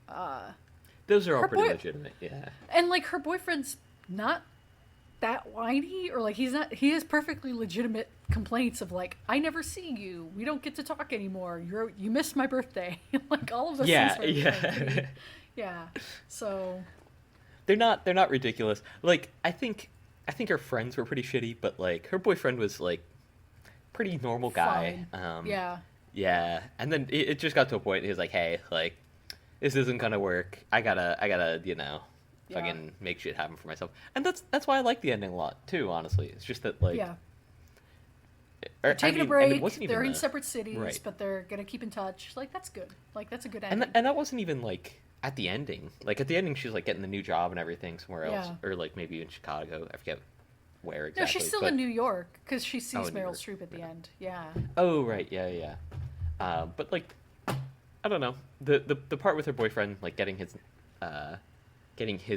Those are all pretty legitimate, yeah. And like her boyfriend's not that whiny, or like he has perfectly legitimate complaints of like, I never see you, we don't get to talk anymore, you missed my birthday. Like all of those things yeah, so they're not ridiculous. Like I think her friends were pretty shitty, but like her boyfriend was like pretty normal guy. Fine. Yeah, and then it just got to a point he was like, hey, like, this isn't gonna work, I gotta you know, fucking make shit happen for myself. And that's why I like the ending a lot too, honestly. It's just that, like, they're taking a break, they're in separate cities, but they're gonna keep in touch. Like, that's good. Like, that's a good ending. And that wasn't even like at the ending. Like at the ending she's like getting the new job and everything somewhere else, or like maybe in Chicago, I forget where exactly. No, she's still in New York because she sees Meryl Streep at the end. Oh right, yeah. But like, I don't know, the part with her boyfriend, like getting his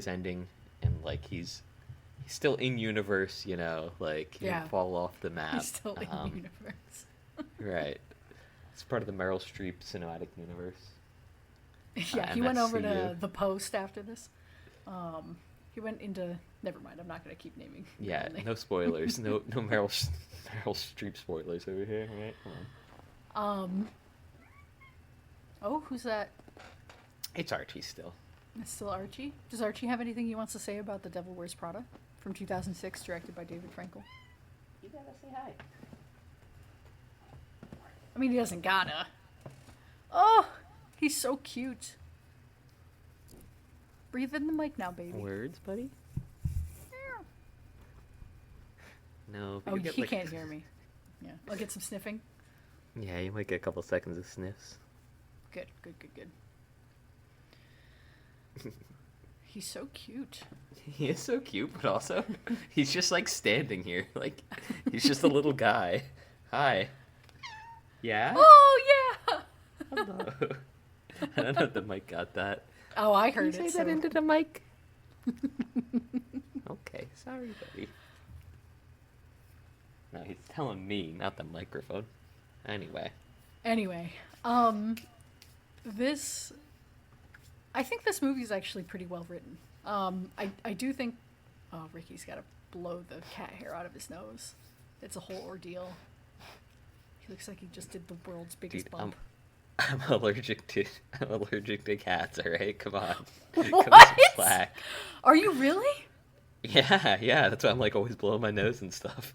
ending, and like he's still in universe, you know, like he didn't fall off the map. He's still in universe. Right. It's part of the Meryl Streep cinematic universe. Yeah, he went over to The Post after this. He went into... Never mind, I'm not going to keep naming. Yeah, no spoilers. no Meryl Streep spoilers over here, right? Come on. Oh, who's that? It's Archie still. It's still Archie? Does Archie have anything he wants to say about The Devil Wears Prada from 2006, directed by David Frankel? You gotta say hi. I mean, he doesn't gotta. Oh, he's so cute. Breathe in the mic now, baby. Words, buddy? No. Oh, he can't hear me. Yeah, I'll get some sniffing. Yeah, you might get a couple seconds of sniffs. Good. He's so cute. He is so cute, but also he's just like standing here. Like, he's just a little guy. Hi. Yeah? Oh, yeah! Hello. I don't know if the mic got that. Oh, I heard Can you say that into the mic? Okay, sorry, buddy. No, he's telling me, not the microphone. Anyway, I think this movie is actually pretty well written. I do think... Oh, Ricky's got to blow the cat hair out of his nose. It's a whole ordeal. He looks like he just did the world's biggest bump. I'm allergic to cats, alright? Come on. What? Come some slack. Are you really? Yeah, that's why I'm like always blowing my nose and stuff.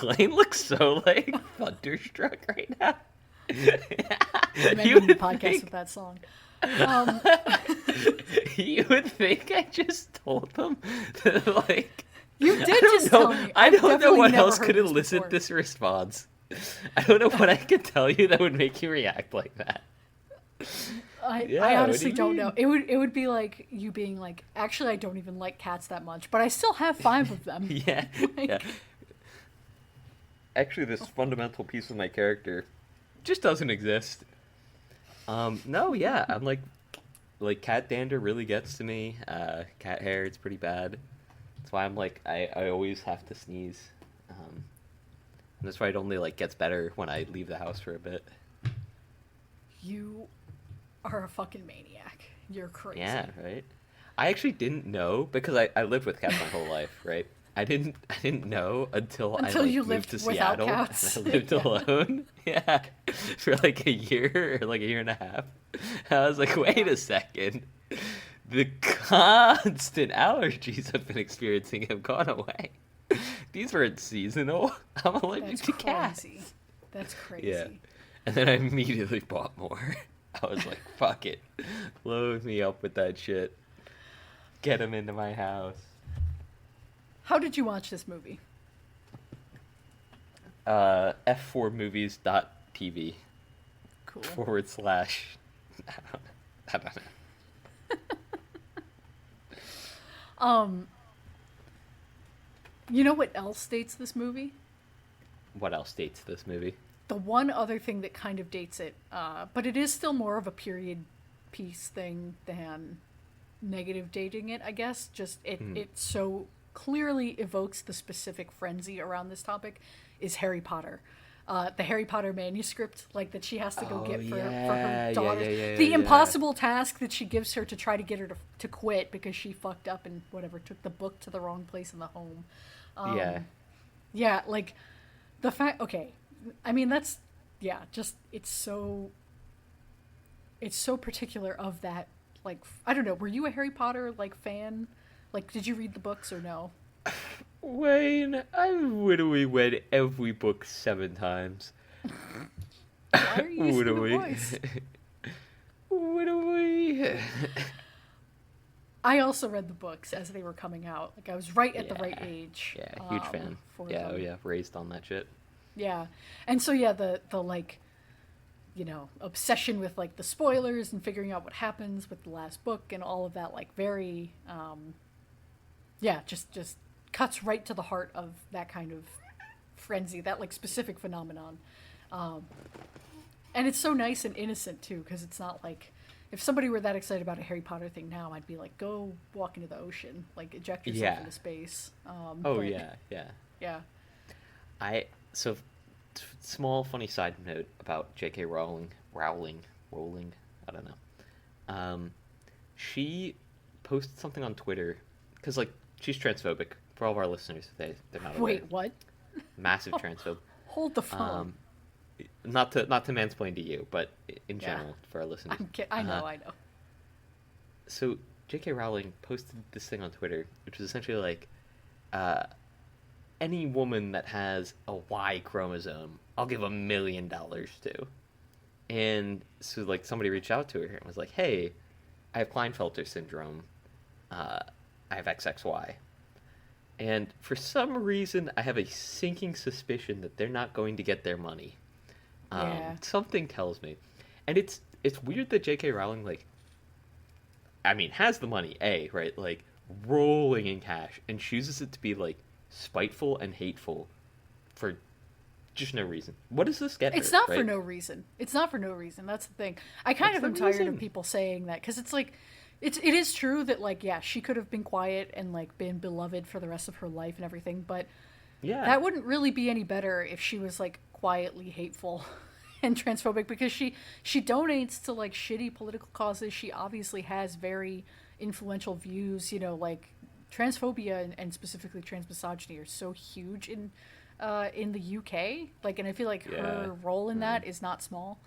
Lane looks so like thunderstruck right now. I'm ending the podcast with that song. You would think I just told them to, like... You did just tell me. I don't know what else could elicit this response. I don't know what I could tell you that would make you react like that. I honestly don't know. It would be like you being like, actually, I don't even like cats that much, but I still have 5 of them. Yeah. Actually, this fundamental piece of my character just doesn't exist. No, yeah, I'm like cat dander really gets to me. Cat hair, it's pretty bad. That's why I'm like, I always have to sneeze. And that's why it only like gets better when I leave the house for a bit. You are a fucking maniac. You're crazy. Yeah, right. I actually didn't know because I lived with cats my whole life, right? I didn't know until I like, you moved lived to without Seattle cats. and I lived Yeah. alone. Yeah, for like a year or like a year and a half. I was like, wait a second, the constant allergies I've been experiencing have gone away. These weren't seasonal. I'm allergic That's to crazy. cats. That's crazy. Yeah, and then I immediately bought more. I was like, fuck it, load me up with that shit. Get them into my house. How did you watch this movie? f4movies.tv Cool. / I don't know. You know what else dates this movie? What else dates this movie? The one other thing that kind of dates it, but it is still more of a period piece thing than negative dating it, I guess. Just it so clearly evokes the specific frenzy around this topic is Harry Potter. The Harry Potter manuscript, like that she has to go get for her daughter. The impossible task that she gives her to try to get her to quit because she fucked up and whatever, took the book to the wrong place in the home. Yeah, like the fact. Okay, I mean that's just it's so particular of that. Like I don't know. Were you a Harry Potter like fan? Like, did you read the books or no? Wayne, I've literally read every book 7 times. Why are you using the voice? Literally. I also read the books as they were coming out. Like I was right at the right age. Yeah, huge fan. Yeah, them. oh yeah, raised on that shit. Yeah, and so yeah, the like, you know, obsession with like the spoilers and figuring out what happens with the last book and all of that, like very, just cuts right to the heart of that kind of frenzy, that like specific phenomenon. And it's so nice and innocent too, because it's not like if somebody were that excited about a Harry Potter thing now, I'd be like, go walk into the ocean, like eject yourself into space. Yeah. Small funny side note about J.K. Rowling, I don't know. She posted something on Twitter because like she's transphobic. For all of our listeners, they're not aware. Wait, what? Massive transphobe. Hold the phone. Not to mansplain to you, but in general for our listeners. I know. So J.K. Rowling posted this thing on Twitter, which was essentially like, any woman that has a Y chromosome, I'll give $1 million to. And so like somebody reached out to her and was like, hey, I have Klinefelter syndrome. I have XXY. And for some reason, I have a sinking suspicion that they're not going to get their money. Something tells me. And it's weird that J.K. Rowling, like, I mean, has the money, right? Like, rolling in cash, and chooses it to be, like, spiteful and hateful for just no reason. What does this get her? It's not for no reason. It's not for no reason. That's the thing. I kind of am tired of people saying that, because it's like, it is true that, like, yeah, she could have been quiet and, like, been beloved for the rest of her life and everything, but that wouldn't really be any better if she was, like, quietly hateful and transphobic, because she donates to, like, shitty political causes. She obviously has very influential views, you know, like, transphobia and specifically transmisogyny are so huge in the UK, like, and I feel like her role in that is not small.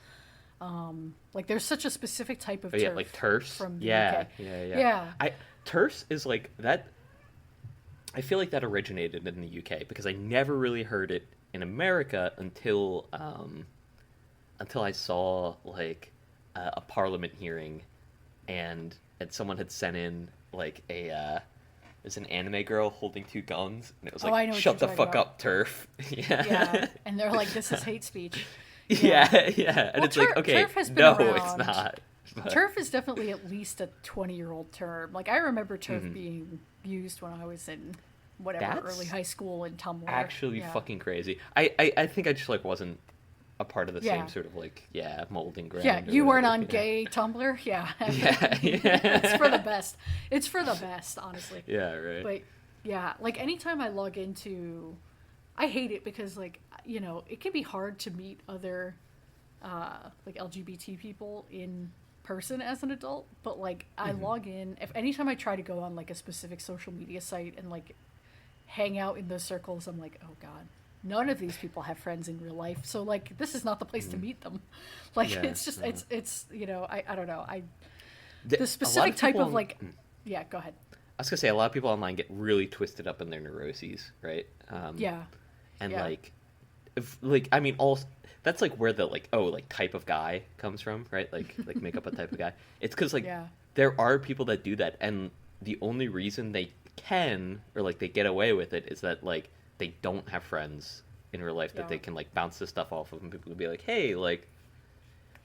Like, there's such a specific type of TERF, like TERFs from the UK. TERFs is like that. I feel like that originated in the UK because I never really heard it in America until I saw like a Parliament hearing, and someone had sent in like there's an anime girl holding 2 guns, and it was like, shut the fuck up, TERF. Yeah, and they're like, this is hate speech. Yeah. And well, it's like, okay, no, it's not. But TERF is definitely at least a 20-year-old term. Like, I remember TERF being used when I was in early high school in Tumblr. Actually fucking crazy. I think I just like wasn't a part of the same sort of like molding ground. Yeah, you weren't on gay Tumblr. Yeah. It's for the best. It's for the best, honestly. Yeah, right. But yeah, like anytime I log into, I hate it because, like, you know, it can be hard to meet other like LGBT people in person as an adult, but like I log in if anytime I try to go on like a specific social media site and like hang out in those circles, I'm like, oh god, none of these people have friends in real life, so like this is not the place to meet them. Like it's just it's you know, I don't know, the specific type of like yeah, go ahead. I was gonna say a lot of people online get really twisted up in their neuroses, right? And like, if, I mean, all that's like where the like type of guy comes from, right? Like make up a type of guy. It's because like there are people that do that, and the only reason they can or like they get away with it is that like they don't have friends in real life that they can like bounce this stuff off of, and people will be like, hey, like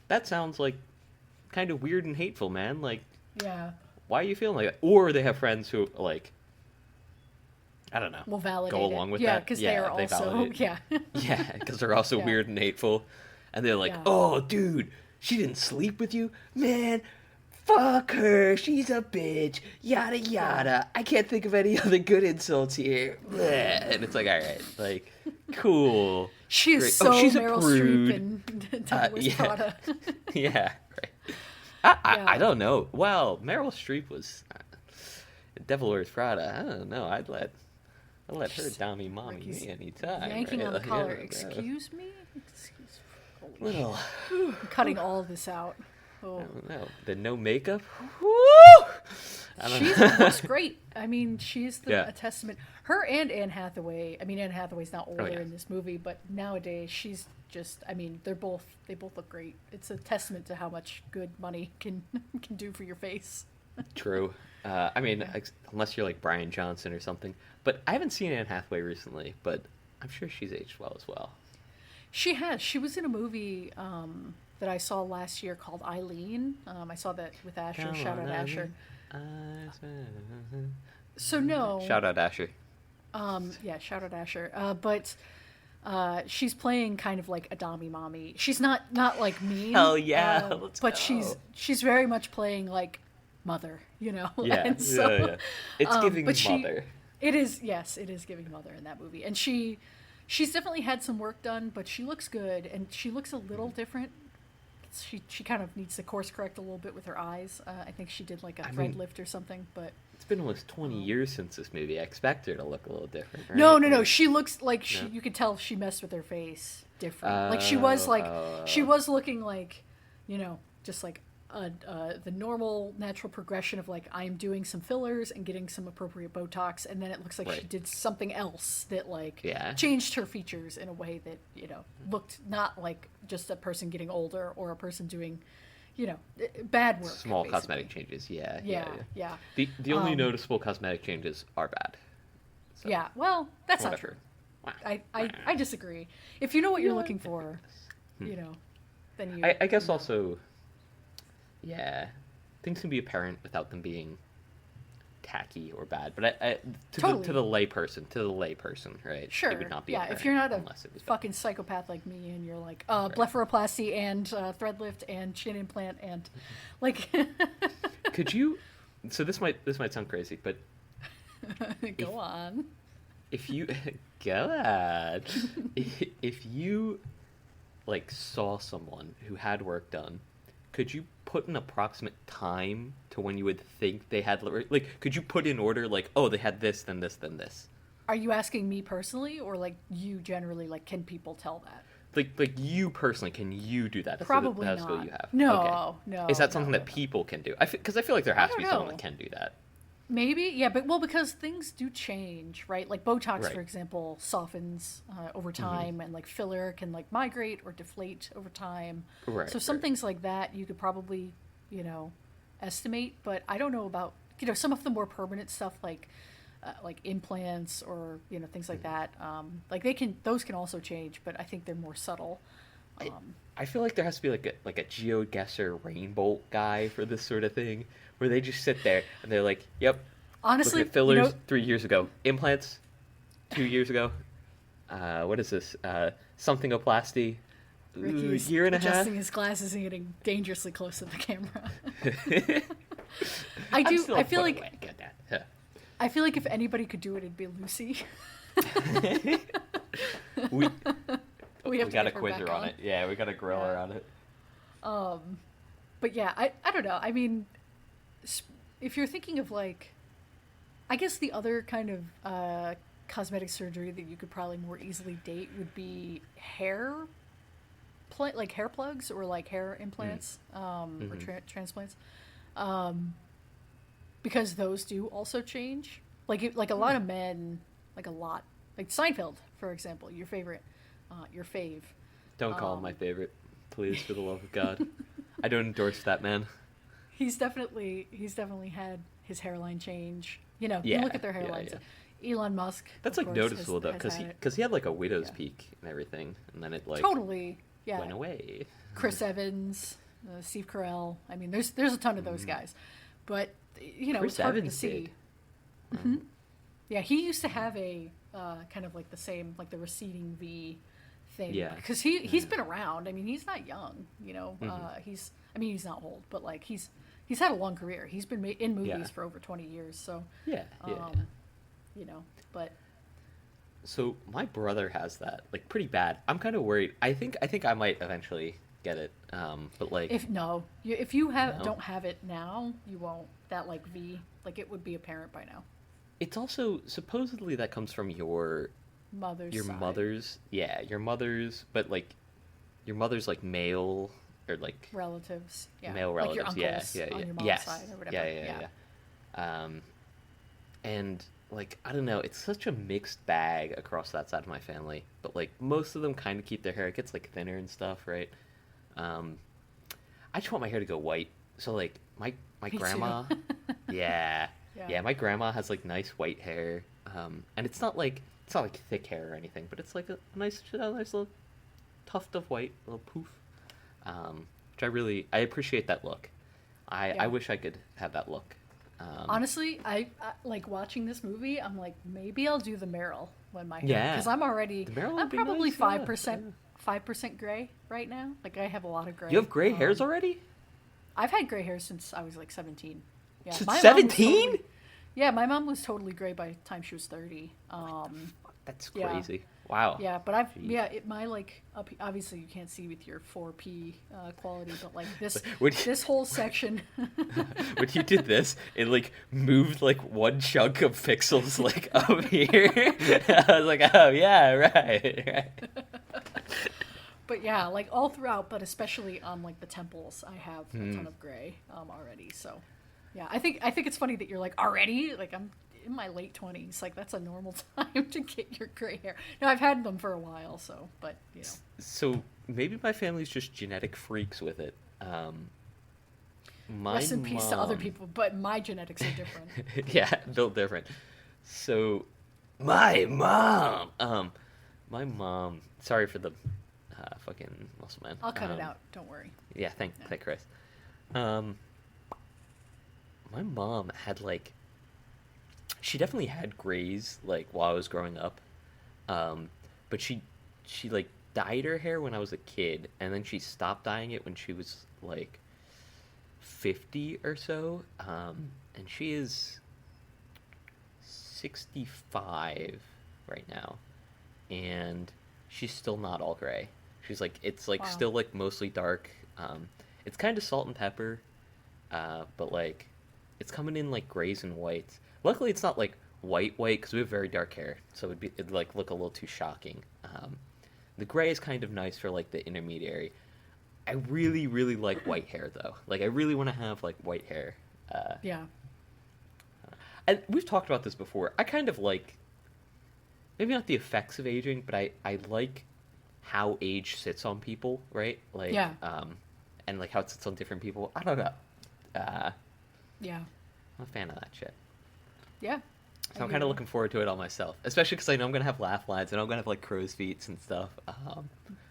that sounds like kind of weird and hateful, man. Like, why are you feeling like that? Or they have friends who like, I don't know, will validate go along with that. Yeah, because they are also yeah, because they're also weird and hateful, and they're like, oh, dude, she didn't sleep with you, man. Fuck her, she's a bitch. Yada yada. I can't think of any other good insults here. Bleh. And it's like, all right, like, cool. She is so she's a Meryl prude. Streep in Devil Wears Prada. Yeah, right. I don't know. Well, Meryl Streep was Devil Wears Prada. I don't know. I'd let her mommy me anytime. Yanking right? on the collar. Excuse me? Little. I'm cutting all of this out. Oh. I don't know. The no makeup? Woo! She looks great. I mean, she's a testament. Her and Anne Hathaway. I mean, Anne Hathaway's not older in this movie, but nowadays she's just. I mean, they both look great. It's a testament to how much good money can do for your face. True. I mean, unless you're like Brian Johnson or something. But I haven't seen Anne Hathaway recently, but I'm sure she's aged well as well. She has. She was in a movie that I saw last year called Eileen. I saw that with Asher. Shout out Asher. So no. Shout out Asher. Shout out Asher. But she's playing kind of like a Dami mommy. She's not like mean. Hell yeah. But she's very much playing like mother, you know. Yeah. And so, It's giving mother. It is, yes, it is giving mother in that movie. And she's definitely had some work done, but she looks good, and she looks a little different. She kind of needs to course correct a little bit with her eyes. I think she did like a thread lift or something, but it's been almost 20 years since this movie. I expect her to look a little different, right? No. She looks like you could tell she messed with her face different. Like she was looking like, you know, just like the normal natural progression of like I'm doing some fillers and getting some appropriate Botox, and then it looks like she did something else that like changed her features in a way that, you know, looked not like just a person getting older or a person doing, you know, bad work. Small basically. cosmetic changes, yeah. The only noticeable cosmetic changes are bad. So. Yeah, well, that's not true. I disagree. If you know what you're looking for, you know, then you. I guess also. Yeah, things can be apparent without them being tacky or bad. But to the layperson, right? Sure. It would not be if you're not a fucking psychopath like me, and you're like blepharoplasty and thread lift and chin implant and like. Could you? So this might sound crazy, but go on. If you go on, if you like saw someone who had work done. Could you put an approximate time to when you would think they had, like, could you put in order, like, oh, they had this, then this, then this? Are you asking me personally, or, like, you generally, like, can people tell that? Like you personally, can you do that? Probably not. not. You have? No, okay. No. Is that something that people can do? Because I feel like there has to be someone that can do that. Maybe, yeah, because things do change, right? Like Botox, for example, softens over time, and like filler can like migrate or deflate over time. Right. So some things like that you could probably, you know, estimate, but I don't know about, you know, some of the more permanent stuff like implants or, you know, things like that. Like those can also change, but I think they're more subtle. I feel like there has to be like a GeoGuessr rainbow guy for this sort of thing, where they just sit there and they're like, "Yep, honestly, look at fillers 3 years ago, implants 2 years ago. What is this? Somethingoplasty, year and a half." Adjusting his glasses and getting dangerously close to the camera. I feel like if anybody could do it, it'd be Lucy. We have we to got to get her quiz back her on on. it. Yeah, we got to grill her on it. But yeah, I don't know. I mean, if you're thinking of like, I guess the other kind of cosmetic surgery that you could probably more easily date would be hair, like hair plugs or like hair implants or transplants, because those do also change. Like a lot of men, like Seinfeld, for example, your favorite, your fave. Don't call him my favorite, please, for the love of God. I don't endorse that man. He's definitely had his hairline change. You know, Yeah, you look at their hairlines. Elon Musk. That's of like course, noticeable though, because he had like a widow's peak and everything, and then it like totally went away. Chris Evans, Steve Carell. I mean, there's a ton of those guys, but you know, Chris it's harder Evans to see. Yeah, he used to have a kind of like the same, like the receding V thing. Yeah, because he's been around. I mean, he's not young. You know, he's not old, but like he's had a long career. He's been in movies for over 20 years. So yeah. You know, but so my brother has that like pretty bad. I'm kind of worried. I think I might eventually get it. But like if you don't have it now, you won't. That like V, like it would be apparent by now. It's also supposedly that comes from your mother's but like your mother's like male or like relatives, male like relatives, your uncles on your mom's side or whatever. And like I don't know, it's such a mixed bag across that side of my family, but like most of them kind of keep their hair, it gets like thinner and stuff, right? I just want my hair to go white, so like my grandma my grandma has like nice white hair, and it's not like thick hair or anything, but it's like a nice little tuft of white, little poof, which I appreciate that look. I wish I could have that look. Honestly, I like watching this movie. I'm like, maybe I'll do the Meryl when my hair, because I'm probably 5% gray right now. Like I have a lot of gray. You have gray hairs already? I've had gray hair since I was like 17. Yeah, 17? Yeah, my mom was totally gray by the time she was 30. That's crazy. Wow. Yeah, but my like obviously you can't see with your 4P quality, but like this whole section. When you did this, it like moved like one chunk of pixels like up here. I was like, oh yeah, right. But yeah, like all throughout, but especially on like the temples, I have a ton of gray already. So yeah, I think it's funny that you're like already, like I'm in my late 20s, like that's a normal time to get your gray hair. Now I've had them for a while, so but you know. So maybe my family's just genetic freaks with it. Rest in peace to other people, but my genetics are different. Yeah, built different. So my mom, sorry for the fucking muscle man. I'll cut it out, don't worry. Yeah, thank Chris. My mom had like, she definitely had grays like while I was growing up, but she like dyed her hair when I was a kid, and then she stopped dyeing it when she was like 50 or so, and she is 65 right now, and she's still not all gray. She's like, it's like still like mostly dark. It's kind of salt and pepper, but like it's coming in like grays and whites. Luckily, it's not like white because we have very dark hair, so it'd like look a little too shocking. The gray is kind of nice for like the intermediary. I really, really like white hair though. Like I really want to have like white hair. Yeah. And we've talked about this before. I kind of like, maybe not the effects of aging, but I like how age sits on people, right? Like, yeah. And like how it sits on different people. I don't know. Yeah. I'm a fan of that shit. Yeah. So I'm kind of looking forward to it all myself, especially because I know I'm gonna have laugh lines and I'm gonna have like crow's feet and stuff.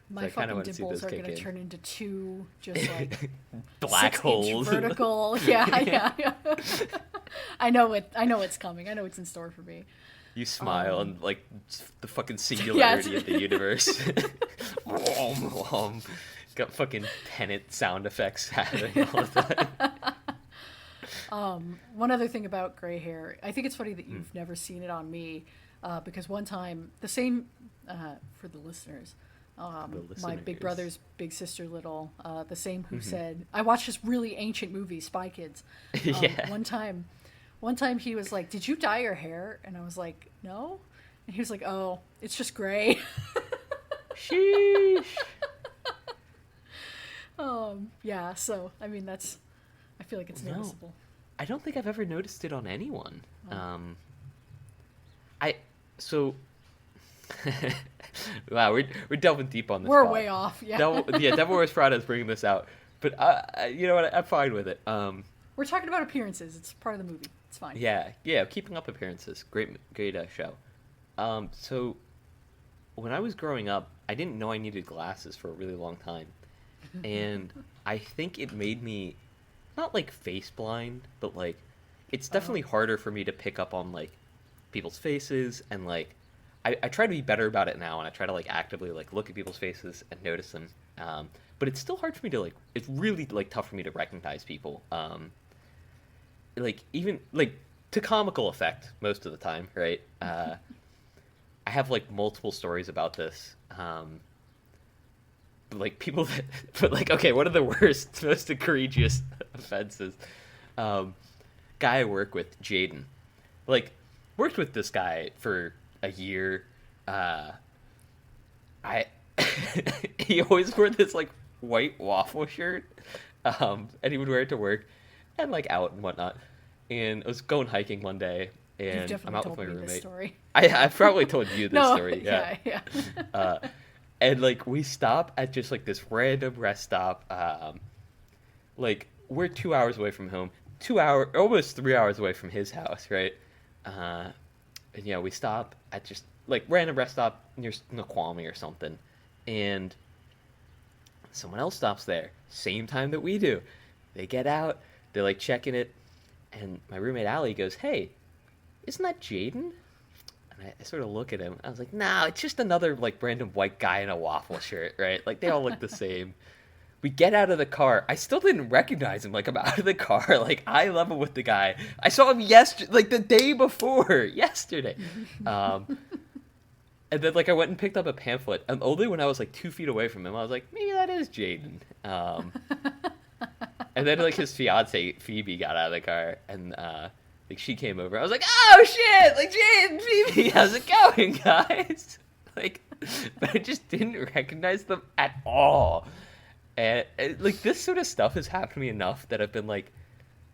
My fucking dimples are gonna turn into two just like black 6-inch holes, vertical. Yeah. I know it's coming. I know it's in store for me. You smile and like the fucking singularity of the universe. Got fucking Tenet sound effects happening all the time. One other thing about gray hair, I think it's funny that you've never seen it on me, because one time, the same, for the listeners, The my big listeners. brother's big sister little, the same who said, I watched this really ancient movie, Spy Kids. Yeah. One time he was like, did you dye your hair? And I was like, no. And he was like, oh, it's just gray. Sheesh. Yeah, so, I mean, I feel like it's No. noticeable. I don't think I've ever noticed it on anyone. Oh. So wow, we're delving deep on this. We're pod. way off, yeah. Devil Wears Prada is bringing this out, but you know what? I'm fine with it. We're talking about appearances. It's part of the movie. It's fine. Yeah, keeping up appearances. Great show. So when I was growing up, I didn't know I needed glasses for a really long time, and I think it made me not like face blind, but like it's definitely harder for me to pick up on like people's faces, and like I try to be better about it now, and I try to like actively like look at people's faces and notice them. But it's still hard for me to like. It's really like tough for me to recognize people. Like even like to comical effect most of the time, right? I have like multiple stories about this. Like people that, but like okay, one of the worst, most egregious offenses. Guy I work with, Jaden, like worked with this guy for a year. He always wore this like white waffle shirt, and he would wear it to work and like out and whatnot. And I was going hiking one day, and I'm out with my roommate. This story. I probably told you this story. Yeah. And like we stop at just like this random rest stop. Like we're 2 hours away from home, almost 3 hours away from his house, right? And yeah, we stop at just like random rest stop near Snoqualmie or something, and someone else stops there, same time that we do. They get out, they're like checking it, and my roommate Allie goes, "Hey, isn't that Jaden?" And I sort of look at him. I was like, "Nah, it's just another like random white guy in a waffle shirt, right? Like they all look the same." We get out of the car. I still didn't recognize him. Like I'm out of the car, like eye level with the guy. I saw him like the day before, yesterday. And then like I went and picked up a pamphlet, and only when I was like 2 feet away from him, I was like, maybe that is Jaden. And then like his fiance Phoebe got out of the car, and like she came over. I was like, oh shit, like Jaden, Phoebe, how's it going, guys? Like, but I just didn't recognize them at all. And like this sort of stuff has happened to me enough that I've been like,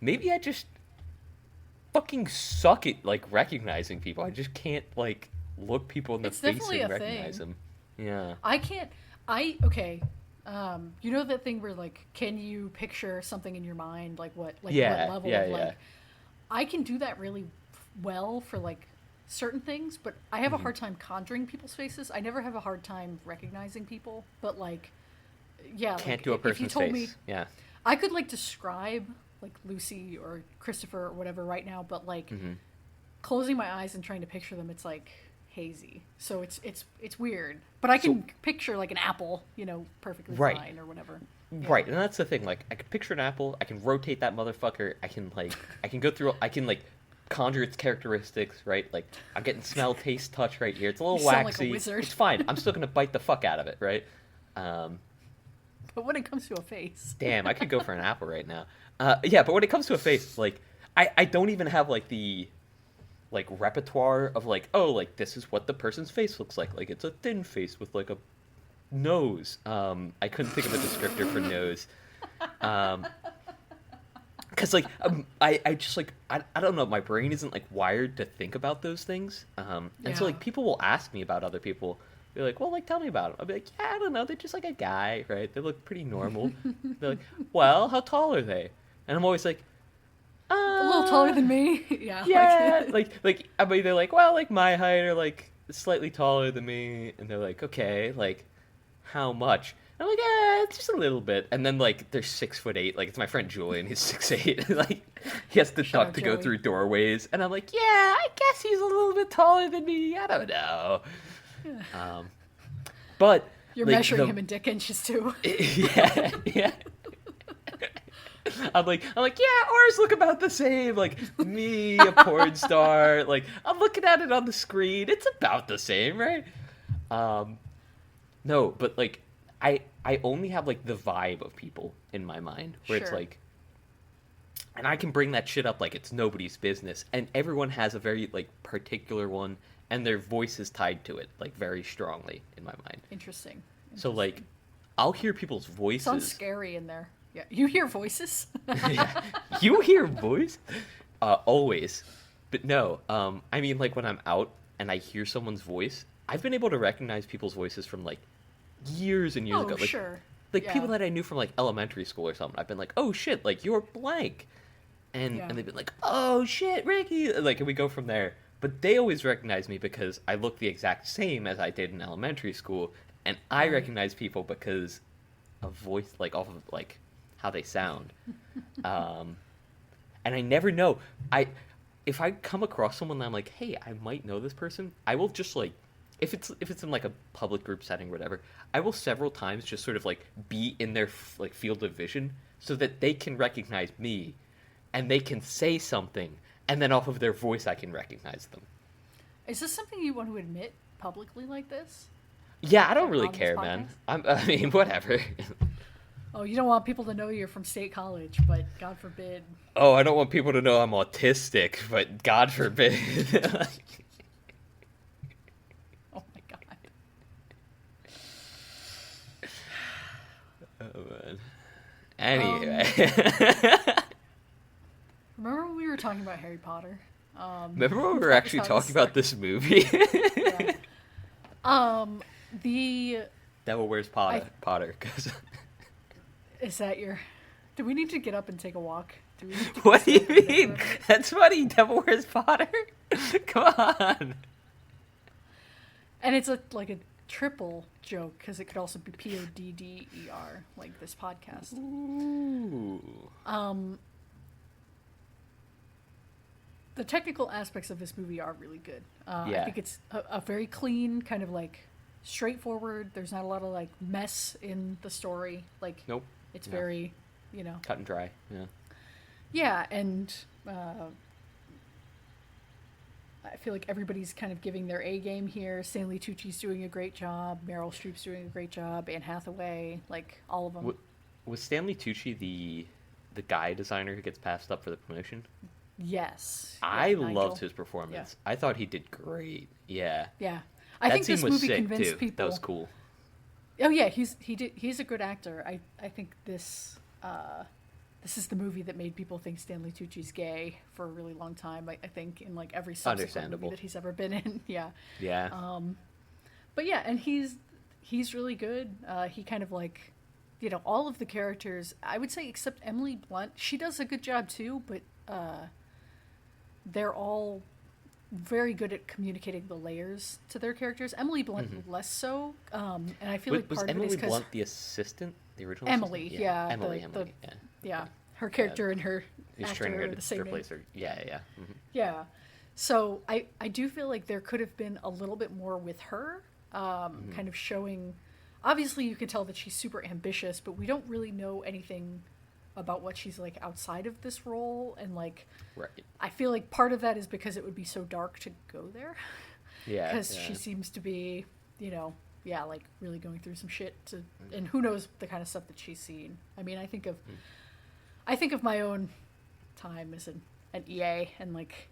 maybe I just fucking suck at like recognizing people. I just can't like look people in the face and recognize them. Yeah. Okay. You know that thing where like, can you picture something in your mind, like what level of like. I can do that really well for like certain things, but I have a hard time conjuring people's faces. I never have a hard time recognizing people, but like, yeah, Can't like, do a person's if you told face. Me, yeah. I could like describe like Lucy or Christopher or whatever right now, but like closing my eyes and trying to picture them, it's like hazy. So it's weird. But I can picture like an apple, perfectly fine or whatever. Yeah. Right, and that's the thing. Like, I can picture an apple. I can rotate that motherfucker. I can go through. I can like conjure its characteristics. Right, like I'm getting smell, taste, touch right here. It's a little you sound waxy. like a wizard. It's fine. I'm still gonna bite the fuck out of it. Right. But when it comes to a face, damn, I could go for an apple right now. Yeah, but when it comes to a face, like I don't even have like the like repertoire of like, oh, like this is what the person's face looks like. Like it's a thin face with like a nose. I couldn't think of a descriptor for nose. Because like I just like I don't know, my brain isn't like wired to think about those things. And so like people will ask me about other people. They're like, well, like tell me about them. I'll be like, yeah, I don't know, they're just like a guy, right? They look pretty normal. They're like, well, how tall are they? And I'm always like, a little taller than me. Yeah, like I mean, they're like, well, like my height or like slightly taller than me, and they're like, okay, like how much? And I'm like, it's just a little bit. And then like they're 6'8", like it's my friend Julian, he's 6'8", like he has to duck to go through doorways, and I'm like, yeah, I guess he's a little bit taller than me. I don't know. But you're like, measuring him in dick inches too. Yeah. I'm like, yeah, ours look about the same. Like me, a porn star. Like I'm looking at it on the screen. It's about the same, right? No, but like I only have like the vibe of people in my mind where it's Sure. like, and I can bring that shit up like it's nobody's business, and everyone has a very like particular one, and their voice is tied to it like very strongly in my mind. Interesting. So like, Interesting. I'll hear people's Sounds voices. scary in there. Yeah, you hear voices. Yeah. You hear voice? Always. But no, I mean, like, when I'm out and I hear someone's voice, I've been able to recognize people's voices from, like, years and years Oh, ago. Like, sure. like Yeah. people that I knew from, like, elementary school or something. I've been like, oh, shit, like, you're blank. Yeah. And they've been like, oh, shit, Ricky. Like, and we go from there. But they always recognize me because I look the exact same as I did in elementary school. And I Right. recognize people because of voice, like, off of, like, how they sound. And I never know. If I come across someone that I'm like, hey, I might know this person, I will just like, if it's in like a public group setting or whatever, I will several times just sort of like be in their like field of vision so that they can recognize me, and they can say something, and then off of their voice I can recognize them. Is this something you want to admit publicly like this? Yeah, I don't Like, really on this care, man. podcast? I mean, whatever. Oh, you don't want people to know you're from State College, but God forbid. Oh, I don't want people to know I'm autistic, but God forbid. Oh my God. Oh, man. Anyway. Remember when we were talking about Harry Potter? Remember when we were that actually was how talking about this movie? Yeah. The Devil Wears Prada. Potter. 'Cause... is that your? Do we need to get up and take a walk? Do we need to What do you sit up and mean? take a minute? That's funny. Devil Wears Potter. Come on. And it's like a triple joke because it could also be PODDER, like this podcast. Ooh. The technical aspects of this movie are really good. Yeah. I think it's a very clean, kind of like straightforward. There's not a lot of like mess in the story. Like, Nope. it's No. very, Cut and dry. Yeah. yeah, and I feel like everybody's kind of giving their A game here. Stanley Tucci's doing a great job. Meryl Streep's doing a great job. Anne Hathaway, like all of them. Was Stanley Tucci the guy designer who gets passed up for the promotion? Yes. I Yeah, Nigel. loved his performance. I thought he did great. Yeah. Yeah. I That think scene this was movie sick, convinced too. people. That was cool. Oh yeah, he's a good actor. I think this is the movie that made people think Stanley Tucci's gay for a really long time. I think in like every subsequent movie Understandable. that he's ever been in. Yeah. Yeah. But yeah, and he's really good. He kind of like, all of the characters, I would say except Emily Blunt, she does a good job too, but they're all very good at communicating the layers to their characters. Emily Blunt less so, and I feel like was part of it Emily is because Blunt the assistant? The original Emily, assistant? yeah, Emily, the- Emily, yeah. yeah, her character and her He's actor training her are to the same replace name. her. Yeah, yeah. Mm-hmm. Yeah. So I do feel like there could have been a little bit more with her, kind of showing. Obviously, you could tell that she's super ambitious, but we don't really know anything about what she's like outside of this role. And like, Right. I feel like part of that is because it would be so dark to go there. Yeah. Because yeah. she seems to be, like really going through some shit. And who knows the kind of stuff that she's seen. I mean, I think of my own time as an EA, and like,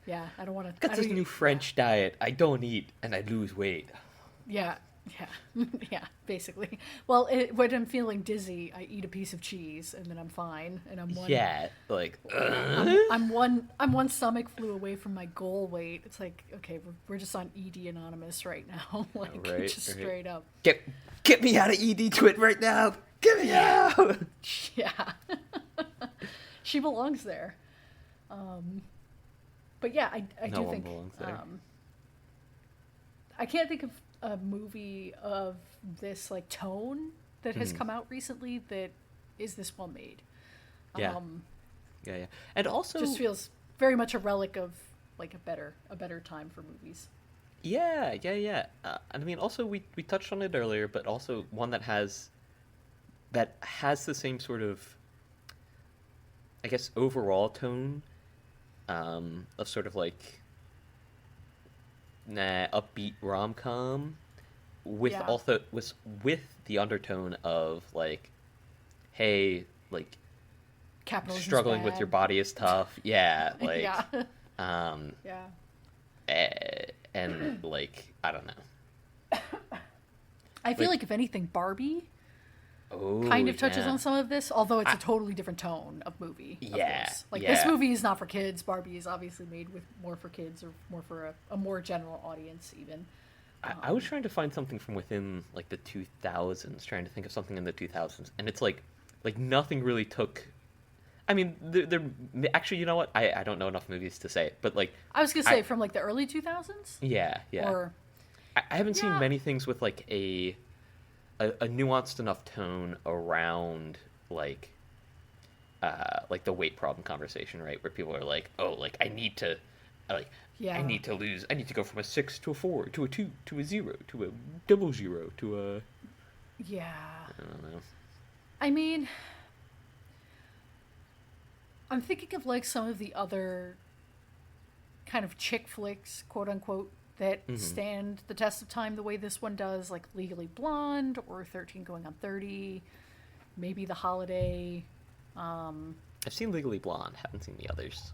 yeah, I don't want to. Got this new French diet. I don't eat and I lose weight. Yeah, yeah, basically. Well, when I'm feeling dizzy, I eat a piece of cheese, and then I'm fine, and I'm one. Yeah, like. I'm one stomach flew away from my goal weight. It's like, okay, we're just on ED Anonymous right now, like Right, just right. straight up. Get me out of ED Twit right now. Get me out. Yeah, she belongs there. But yeah, I No do one think belongs there. I can't think of a movie of this like tone that has come out recently that is this well made. Yeah. Yeah. And also, Just feels very much a relic of like a better time for movies. yeah. I mean, also we touched on it earlier, but also one that has the same sort of, I guess, overall tone, of sort of like, upbeat rom-com, with Yeah. also with the undertone of like, hey, like Capitalism's struggling with bad. your body is tough. Yeah, like Yeah. um Yeah. and like I don't know. I feel like if anything, Barbie Oh, kind of touches yeah. on some of this, although it's a totally different tone of movie. Of Yeah, course. Like yeah. this movie is not for kids. Barbie is obviously made with more for kids or more for a more general audience even. I was trying to find something from within like the 2000s, trying to think of something in the 2000s, and it's like nothing really took. I mean, they're actually, you know what? I don't know enough movies to say it, but like I was gonna say from like the early 2000s. yeah, yeah. Or I haven't seen Yeah. many things with like a nuanced enough tone around like the weight problem conversation, right? Where people are like, oh, like I need to Yeah. I need to go from a 6 to a 4 to a 2 to a 0 to a double 0 to a Yeah. I don't know. I mean, I'm thinking of like some of the other kind of chick flicks, quote unquote, that stand the test of time the way this one does, like Legally Blonde or 13 Going on 30, maybe The Holiday. I've seen Legally Blonde, haven't seen the others.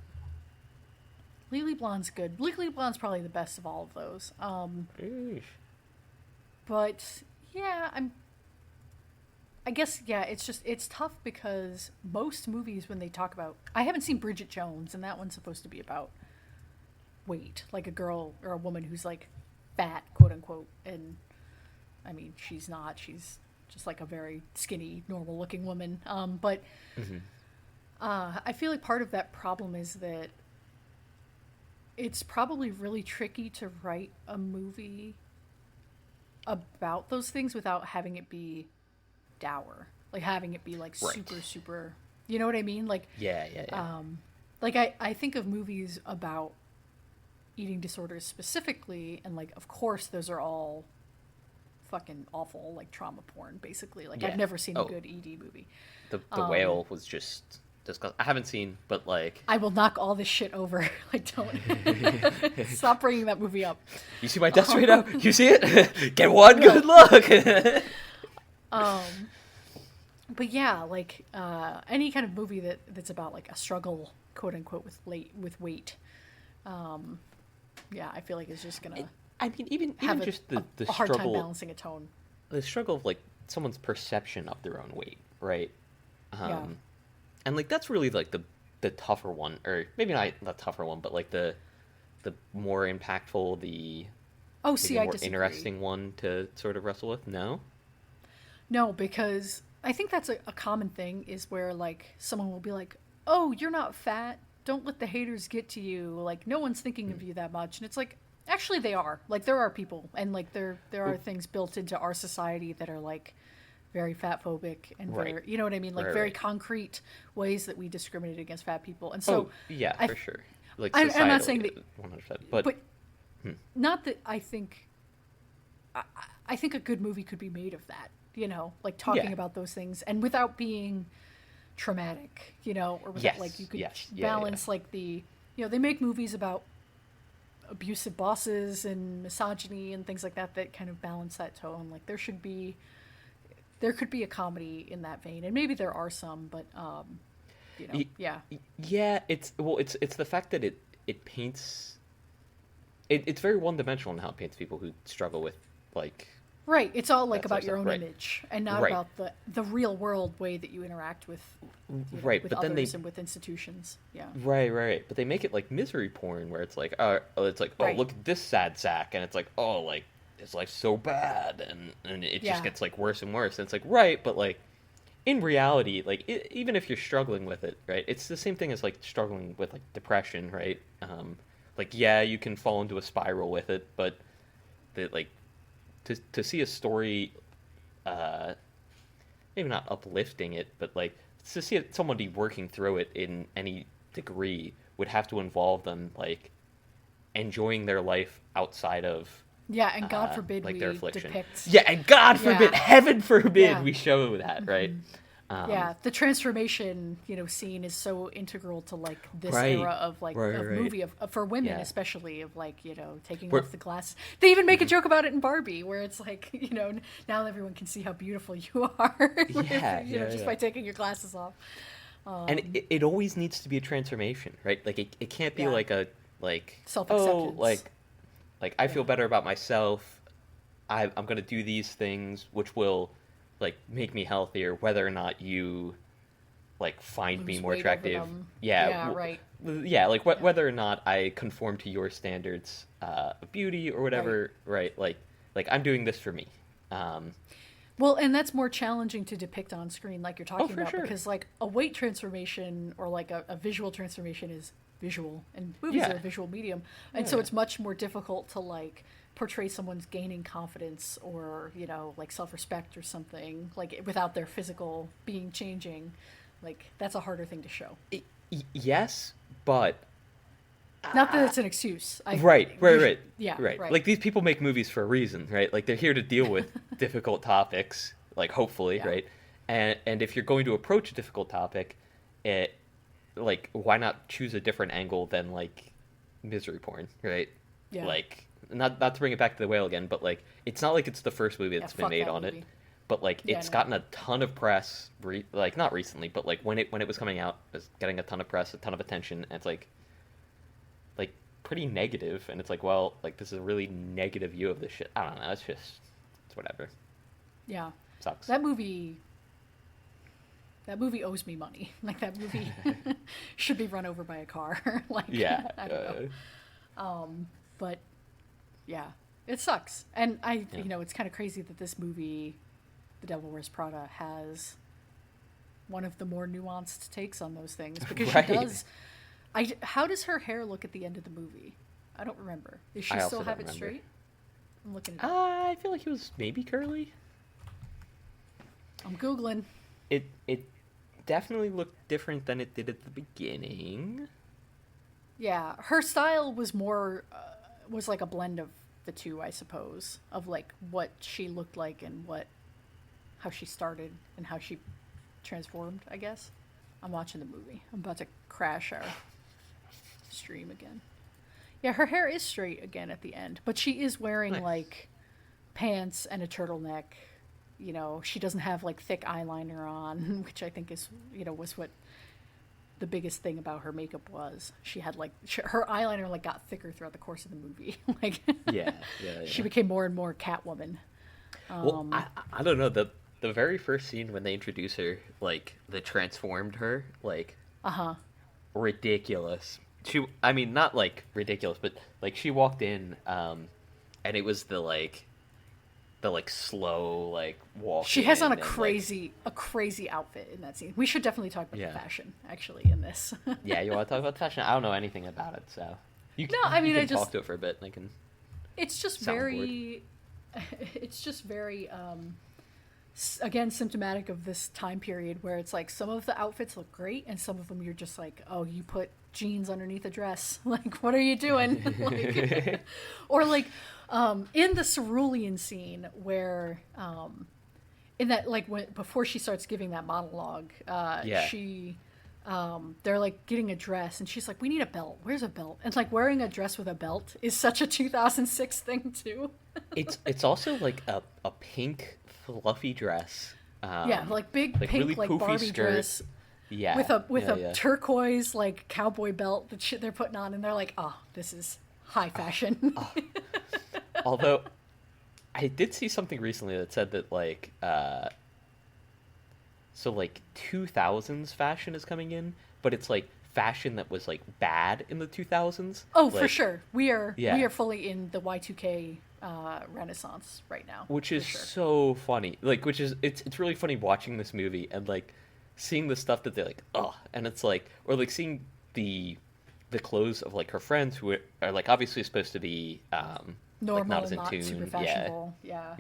Legally Blonde's good. Legally Blonde's probably the best of all of those. Eesh. But yeah, I guess yeah, it's tough because most movies when they talk about I haven't seen Bridget Jones, and that one's supposed to be about weight, like a girl or a woman who's like fat, quote unquote, and I mean she's not. She's just like a very skinny, normal looking woman. But I feel like part of that problem is that it's probably really tricky to write a movie about those things without having it be dour, like having it be like Right. super, you know what I mean? Like Yeah. like I think of movies about eating disorders specifically, and like of course those are all fucking awful, like trauma porn basically. Like Yeah. I've never seen a Oh. good ED movie. The whale was just disgusting. I haven't seen, but like I will knock all this shit over. Like don't stop bringing that movie up. you see my desk right now? You see it? Get one good look. But yeah, like any kind of movie that's about like a struggle, quote unquote, with weight. Yeah, I feel like it's just gonna I mean, even have just the a hard time struggle, balancing a tone. the struggle of like someone's perception of their own weight, right? Yeah. And like that's really like the tougher one, or maybe not the tougher one, but like the more impactful, the Oh, maybe see, I more disagree. interesting one to sort of wrestle with. No. No, because I think that's a common thing is where like someone will be like, "Oh, you're not fat. Don't let the haters get to you. Like no one's thinking of you that much." And it's like, actually, they are. Like there are people, and like there are things built into our society that are like very fat phobic and very, Right. you know what I mean, like Right, very right. concrete ways that we discriminate against fat people. And so, Oh yeah, I- for sure. Like I'm not saying that- 100%, but but not that I think. I think a good movie could be made of that, you know, like talking Yeah. about those things and without being traumatic, you know, or without Yes, like you could yes, yeah, balance like the, you know, they make movies about abusive bosses and misogyny and things like that kind of balance that tone. Like there could be a comedy in that vein, and maybe there are some, but you know, yeah, yeah, it's the fact that it paints. It's very one dimensional in how it paints people who struggle with like. right. It's all like That about sort of your own stuff, right. image and not Right. about the real world way that you interact with, you know, Right, with but then others they- and with institutions. Yeah. Right. But they make it like misery porn, where it's like, it's like, oh, Right. look at this sad sack, and it's like, oh, like his life's so bad, and it Yeah. just gets like worse and worse. And it's like, right, but like in reality, like even if you're struggling with it, right, it's the same thing as like struggling with like depression, right? Like yeah, you can fall into a spiral with it, but like to see a story, maybe not uplifting it, but like to see somebody working through it in any degree would have to involve them like enjoying their life outside of Yeah, and God forbid like we their affliction. depict. Yeah, and God Yeah. forbid, heaven forbid, Yeah. we show that, right? Yeah, the transformation, scene is so integral to like this Right. era of like Right, of right. movie for women Yeah. especially, of like taking We're- off the glasses. They even make a joke about it in Barbie, where it's like now everyone can see how beautiful you are, Yeah, just yeah. by taking your glasses off. And it always needs to be a transformation, right? Like it can't be Yeah. like a like Self-acceptance. like I feel better about myself. I'm gonna do these things which will like make me healthier, whether or not you like find me Lose more weight over attractive. them. Yeah, Yeah, right. Yeah, like whether or not I conform to your standards of beauty or whatever, right? Like I'm doing this for me. Um, Well, and that's more challenging to depict on screen, like you're talking for about, sure. because like a weight transformation or like a visual transformation is visual, and movies Yeah. are a visual medium, and Yeah, so yeah. it's much more difficult to like portray someone's gaining confidence or like self-respect or something like without their physical being changing. Like that's a harder thing to show. Yes, but Not that it's an excuse. right. Yeah, right. right. Like these people make movies for a reason, right? Like they're here to deal with difficult topics, like hopefully, Yeah. right? And if you're going to approach a difficult topic, it like why not choose a different angle than like misery porn, right? Yeah. Like not to bring it back to the whale again, but like it's not like it's the first movie that's been fuck made that on it. movie. But like Yeah, it's no. gotten a ton of press, like not recently, but like when it was coming out, it was getting a ton of press, a ton of attention, and it's like pretty negative, and it's like, well, like this is a really negative view of this shit. I don't know. It's whatever. Yeah. Sucks. That movie owes me money. Like that movie should be run over by a car. Like Yeah. I don't know. But yeah, it sucks. And it's kind of crazy that this movie, The Devil Wears Prada, has one of the more nuanced takes on those things, because Right. she does. How does her hair look at the end of the movie? I don't remember. Does she I still also have don't it remember. straight? I'm looking at it. I feel like it was maybe curly. I'm Googling. It definitely looked different than it did at the beginning. Yeah, her style was more was like a blend of the two, I suppose, of like what she looked like and how she started and how she transformed, I guess. I'm watching the movie. I'm about to crash our stream again. Yeah, her hair is straight again at the end, but she is wearing Nice. like pants and a turtleneck. She doesn't have like thick eyeliner on, which I think is was what the biggest thing about her makeup was. She had like her eyeliner like got thicker throughout the course of the movie. Like Yeah. she became more and more Catwoman. Well, I don't know, the very first scene when they introduce her, like they transformed her, like ridiculous. I mean, not like ridiculous, but like she walked in, and it was the slow like walk. She has on a and, like, crazy outfit in that scene. We should definitely talk about Yeah. the fashion actually in this. yeah, you want to talk about fashion? I don't know anything about it, so you No, I mean, you can I just- talk to it for a bit. And I can. It's just Soundboard. very again symptomatic of this time period where it's like some of the outfits look great and some of them you're just like, oh, you put jeans underneath a dress. Like, what are you doing? Like, or like in the cerulean scene where in that like before she starts giving that monologue, Yeah. she they're like getting a dress and she's like, we need a belt, where's a belt? And like wearing a dress with a belt is such a 2006 thing too. It's also like a pink fluffy dress. Yeah, like big like pink really like poofy Barbie skirt. dress Yeah. with yeah, a yeah. turquoise like cowboy belt that shit they're putting on, and they're like, oh, this is high fashion. Although, I did see something recently that said that like, so like 2000s fashion is coming in, but it's like fashion that was like bad in the 2000s. Oh, for Like, sure. We are Yeah. fully in the Y2K renaissance right now. Which for is sure. so funny. Like, it's really funny watching this movie and like seeing the stuff that they're like, oh, and it's like, or like seeing the clothes of like her friends who are like obviously supposed to be normal, like not as in not tune. super Yeah. fashionable. Yeah.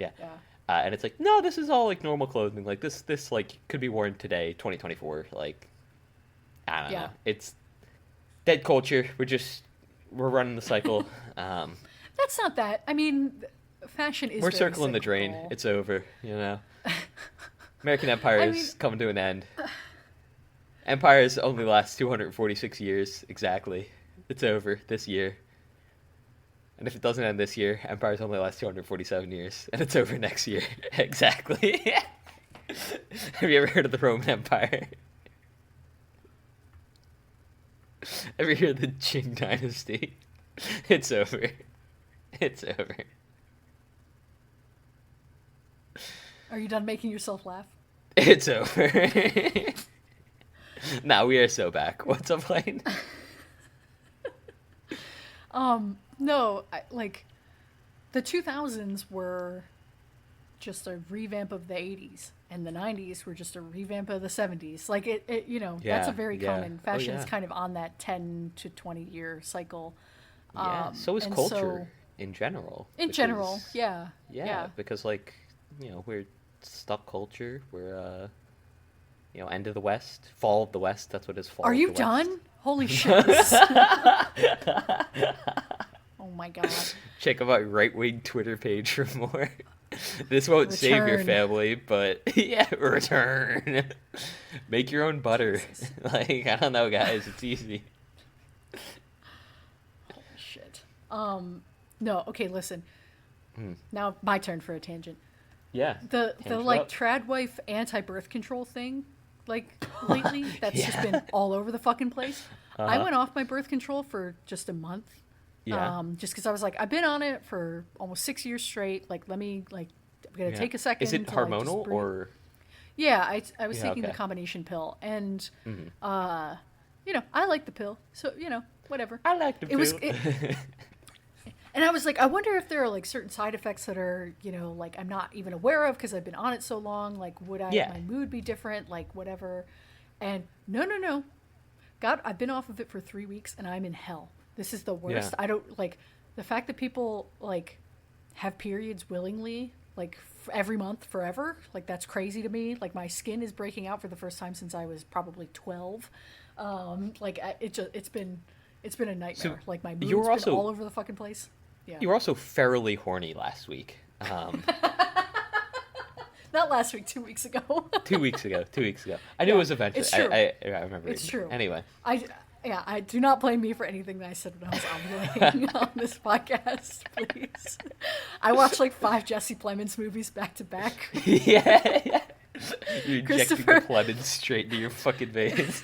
And it's like, no, this is all like normal clothing. Like this like could be worn today, 2024. Like, I don't Yeah. know. It's dead culture. We're running the cycle. That's not that. I mean, fashion is We're very circling the drain. cyclical. It's over. You know. American Empire is coming to an end. Empires only last 246 years, exactly. It's over this year. And if it doesn't end this year, Empires only last 247 years, and it's over next year. Exactly. Have you ever heard of the Roman Empire? Ever hear of the Qing Dynasty? It's over. It's over. Are you done making yourself laugh? It's over. Nah, we are so back. What's up, Lane? No, like, the 2000s were just a revamp of the 80s, and the 90s were just a revamp of the 70s. Like, it you know, that's a very common. Fashion's kind of on that 10 to 20 year cycle. Yeah, so is culture in general. In general, yeah. Yeah, because, like, you know, we're stuck culture. We're, you know, end of the West, fall of the West. That's what it is. Fall. Are you done? West. Holy shit! Oh my god! Check out my right-wing Twitter page for more. This won't save your family, but yeah, return. Make your own butter. Like, I don't know, guys. It's easy. Holy shit. No. Okay, listen. Now my turn for a tangent. Yeah. The like trad wife anti-birth control thing, like lately, that's just been all over the fucking place. I went off my birth control for just a month. Yeah. Just because I was like, I've been on it for almost 6 years straight. Like, let me, like, I'm gonna take a second. Is it to, hormonal like, or? Yeah, I was taking the combination pill, and you know, I like the pill, so you know, whatever. I like the pill. And I was like, I wonder if there are like certain side effects that are, you know, like I'm not even aware of because I've been on it so long. Like, would my mood be different? Like, whatever. And no. God, I've been off of it for 3 weeks and I'm in hell. This is the worst. Yeah. I don't like the fact that people like have periods willingly, like every month forever. Like, that's crazy to me. Like, my skin is breaking out for the first time since I was probably 12. Like, it's been a nightmare. So like, my mood's been all over the fucking place. Yeah. You were also fairly horny last week. Not last week, 2 weeks ago. 2 weeks ago. I knew it was eventually. It's true. I remember. It's true. Anyway. I do not blame me for anything that I said when I was ovulating on this podcast, please. I watched like 5 Jesse Plemons movies back to back. Yeah. You're injecting the Plemons straight into your fucking veins.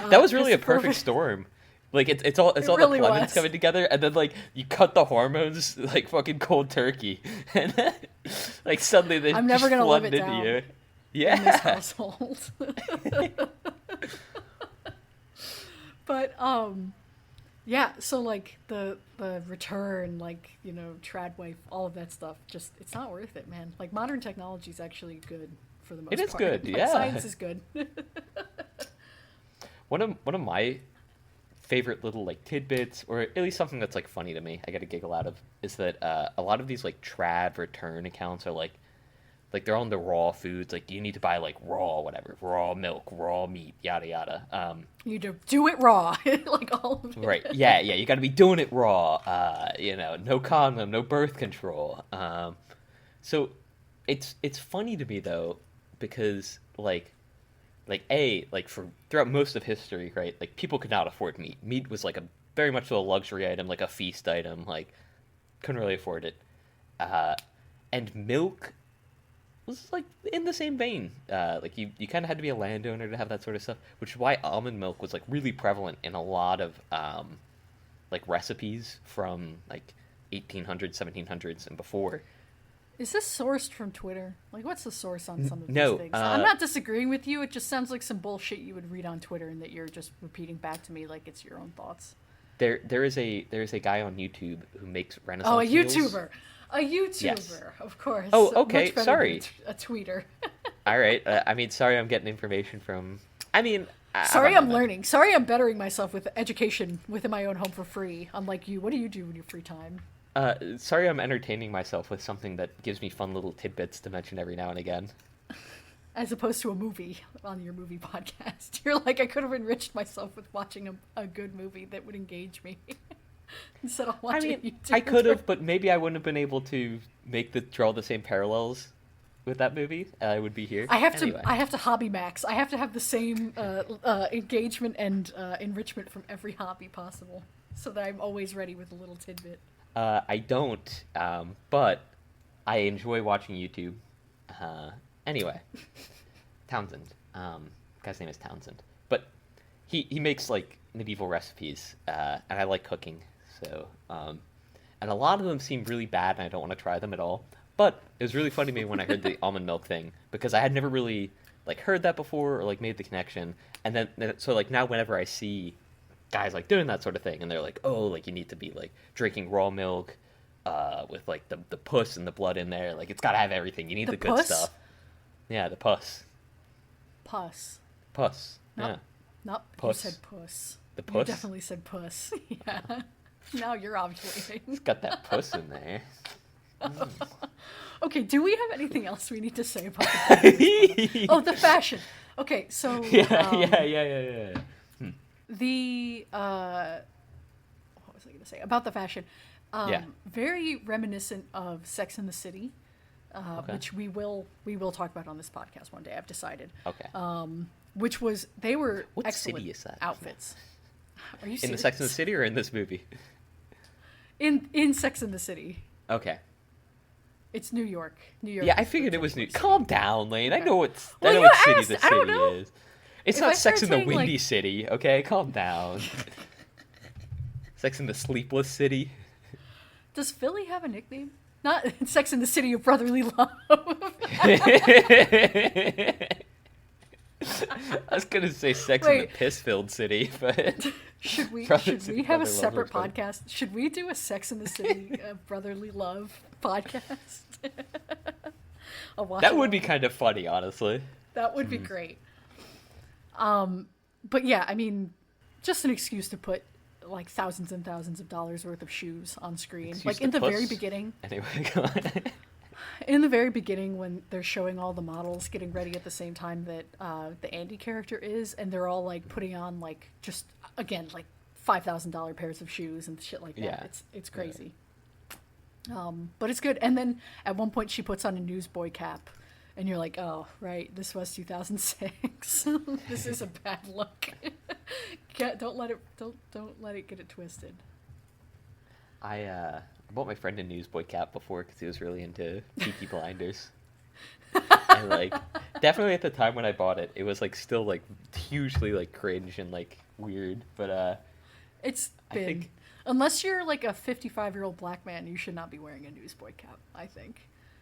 That was really a perfect storm. Like, it's all really the Plemons coming together, and then, like, you cut the hormones, like, fucking cold turkey. And then, like, suddenly they I'm never gonna live it down you. Yeah. In this household. But, yeah, so, like, the return, like, you know, trad wife, all of that stuff, just, it's not worth it, man. Like, modern technology is actually good for the most part. It is good, like, yeah. Science is good. One of my favorite little, like, tidbits, or at least something that's, like, funny to me, I get a giggle out of, is that a lot of these, like, trad return accounts are, like, they're on the raw foods, like, you need to buy, like, raw milk, raw meat, yada yada. You need to do it raw, like, all of it. Right, yeah, you gotta be doing it raw, you know, no condom, no birth control. So, it's funny to me, though, because, like, for throughout most of history, right, like, people could not afford meat. Meat was, like, very much so a luxury item, like a feast item, like, couldn't really afford it. And milk was, like, in the same vein. Like, you kind of had to be a landowner to have that sort of stuff, which is why almond milk was, like, really prevalent in a lot of, like, recipes from, like, 1800s, 1700s, and before. Is this sourced from Twitter? Like, what's the source on some of these things? I'm not disagreeing with you. It just sounds like some bullshit you would read on Twitter and that you're just repeating back to me like it's your own thoughts. There is a guy on YouTube who makes Renaissance a meals. YouTuber. A YouTuber, yes. Of course. Oh, okay. Sorry. A tweeter. All right. I mean, sorry, I'm getting information from. I mean, sorry, I'm learning. Sorry, I'm bettering myself with education within my own home for free. Unlike you, what do you do in your free time? Sorry, I'm entertaining myself with something that gives me fun little tidbits to mention every now and again. As opposed to a movie on your movie podcast. You're like, I could have enriched myself with watching a good movie that would engage me. Instead of watching YouTube. I could have, but maybe I wouldn't have been able to draw the same parallels. with that movie, I would be here. I have Anyway. to. I have to hobby max. I have to have the same engagement and enrichment from every hobby possible, so that I'm always ready with a little tidbit. I don't, but I enjoy watching YouTube. Anyway, Townsend. Guy's name is Townsend, but he makes like medieval recipes, and I like cooking. So, and a lot of them seem really bad, and I don't want to try them at all. But it was really funny to me when I heard the almond milk thing, because I had never really like heard that before or like made the connection. And then so like now whenever I see guys like doing that sort of thing, and they're like, oh, like you need to be like drinking raw milk, with like the pus and the blood in there, like it's got to have everything. You need the good pus? stuff. Yeah, the pus. Puss. Pus. Nope. Yeah. Nope. Puss. You said puss. The You puss. definitely said puss. Yeah. Now you're ovulating. It's got that puss in there. Okay, do we have anything else we need to say about the Oh, the fashion. Okay, so Yeah. the what was I going to say about the fashion? Yeah. Very reminiscent of Sex and the City, Okay. which we will talk about on this podcast one day. I've decided. Okay. Which was they were What excellent city is that? outfits. Are you serious? In the Sex and the City or in this movie? In Sex and the City? Okay. It's New York. New York. Yeah, I is the figured it was New. particular Calm down, Lane. I Okay. know what Well, I know you what city asked. the I don't city know. is. It's If I not Sex in start the saying, Windy like- City. Okay, calm down. Sex in the Sleepless City. Does Philly have a nickname? Not Sex and the City of Brotherly Love. I was gonna say Sex in the Wait. Piss-filled City, but Should we Brothers have and a Brother Love separate looks funny. podcast? Should we do a Sex and the City of Brotherly Love podcast? I'll watch that it would be all. kind of funny, honestly. That would be great. But yeah, I mean, just an excuse to put like thousands and thousands of dollars worth of shoes on screen. Excuse Like to in the very puss. beginning, Anyway, go on. in the very beginning when they're showing all the models getting ready at the same time that the Andy character is, and they're all like putting on like just again like $5,000 pairs of shoes and shit like that. Yeah. It's crazy. But it's good. And then at one point she puts on a newsboy cap, and you're like, oh right, this was 2006. This is a bad look. Don't let it get it twisted. I bought my friend a newsboy cap before because he was really into Peaky Blinders. And like, definitely at the time when I bought it, it was like still like hugely like cringe and like weird. But It's I been. think- Unless you're like a 55-year-old black man, you should not be wearing a newsboy cap, I think.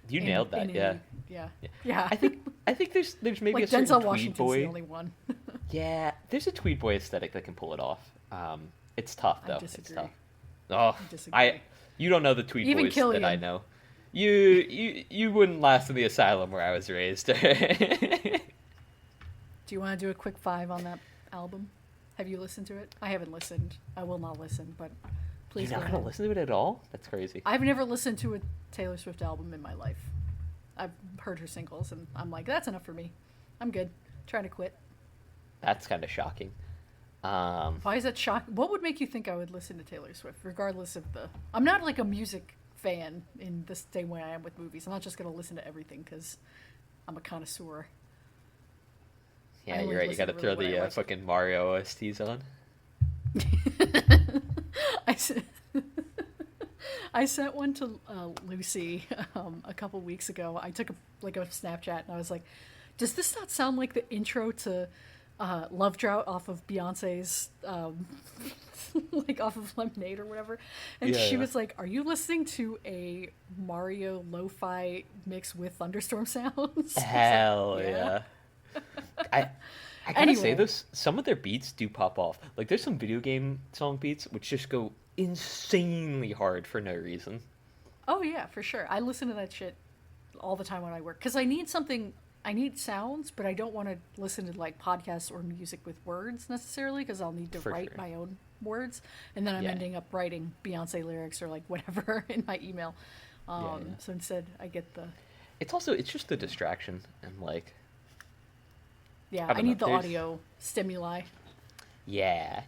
you In- nailed that, in yeah. Yeah. I think there's maybe like a certain Denzel tweed Washington's boy. the only one. Yeah, there's a tweed boy aesthetic that can pull it off. It's tough I though. It's disagree. tough. Oh, disagree. you don't know the tweed Even boys that I Killian. know. You wouldn't last in the asylum where I was raised. Do you want to do a quick 5 on that album? Have you listened to it? I haven't listened. I will not listen, but please You're go not gonna ahead. listen to it at all? That's crazy. I've never listened to a Taylor Swift album in my life. I've heard her singles, and I'm like, that's enough for me. I'm good. Trying to quit. That's kind of shocking. Why is that shocking? What would make you think I would listen to Taylor Swift, regardless of the... I'm not like a music fan in the same way I am with movies. I'm not just going to listen to everything because I'm a connoisseur. I Yeah, only you're right. You listen gotta to throw really what I the like. fucking Mario OSTs on. I sent one to Lucy a couple weeks ago. I took a Snapchat, and I was like, does this not sound like the intro to Love Drought off of Beyonce's like off of Lemonade or whatever? And Yeah, she yeah. was like, are you listening to a Mario lo-fi mix with thunderstorm sounds? I was like, Hell yeah. I gotta say, Anyway. some of their beats do pop off. Like, there's some video game song beats which just go insanely hard for no reason. Oh yeah, for sure. I listen to that shit all the time when I work because I need something. I need sounds, but I don't want to listen to like podcasts or music with words necessarily because I'll need to For write sure. my own words, and then I'm Yeah. ending up writing Beyonce lyrics or like whatever in my email. Yeah. So instead, I get the It's just the distraction and like, yeah. don't I need know, the there's- audio stimuli. yeah.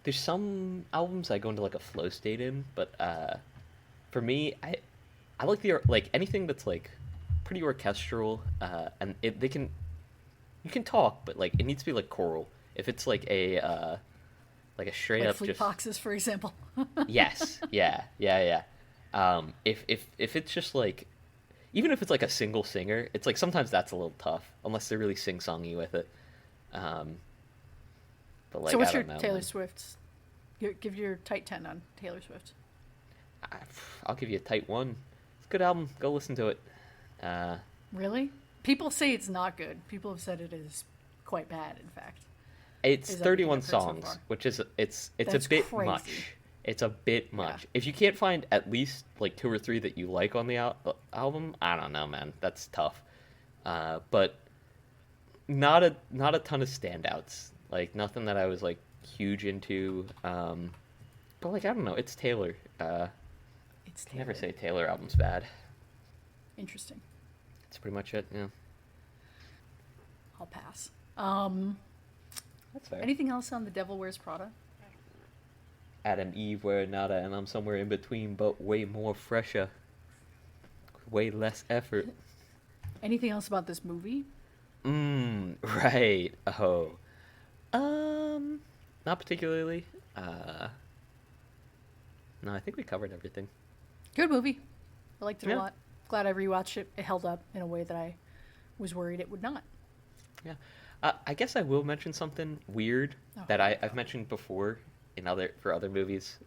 There's some albums I go into like a flow state in, but for me, I like like anything that's like pretty orchestral, and you can talk, but like it needs to be like choral. If it's like a straight Like up Fleet just Foxes, for example. yes, yeah. If it's just like, even if it's like a single singer, it's like sometimes that's a little tough unless they're really sing-songy with it. Um, but like So what's I your don't know, Taylor man. Swift? Give your tight 10 on Taylor Swift. I, I'll give you a tight one. It's a good album. Go listen to it. Uh, Really? People say it's not good. People have said it is quite bad, in fact. it's Is everything 31 I've heard so songs, far. which is it's That's a bit crazy. much. It's a bit much. If you can't find at least like two or three that you like on the album, I don't know, man. That's tough. But not a ton of standouts. Like nothing that I was like huge into. But like I don't know, it's Taylor. It's Can never Taylor. say Taylor album's bad. Interesting. That's pretty much it. Yeah, I'll pass. that's fair. Anything else on The Devil Wears Prada? Adam, Eve, where nada, and I'm somewhere in between, but way more fresher, way less effort. Anything else about this movie? Right. Oh, not particularly. No, I think we covered everything. Good movie. I liked it a Yeah. lot. Glad I rewatched it. It held up in a way that I was worried it would not. Yeah. I guess I will mention something weird Oh, that here we I've go. mentioned before for other movies.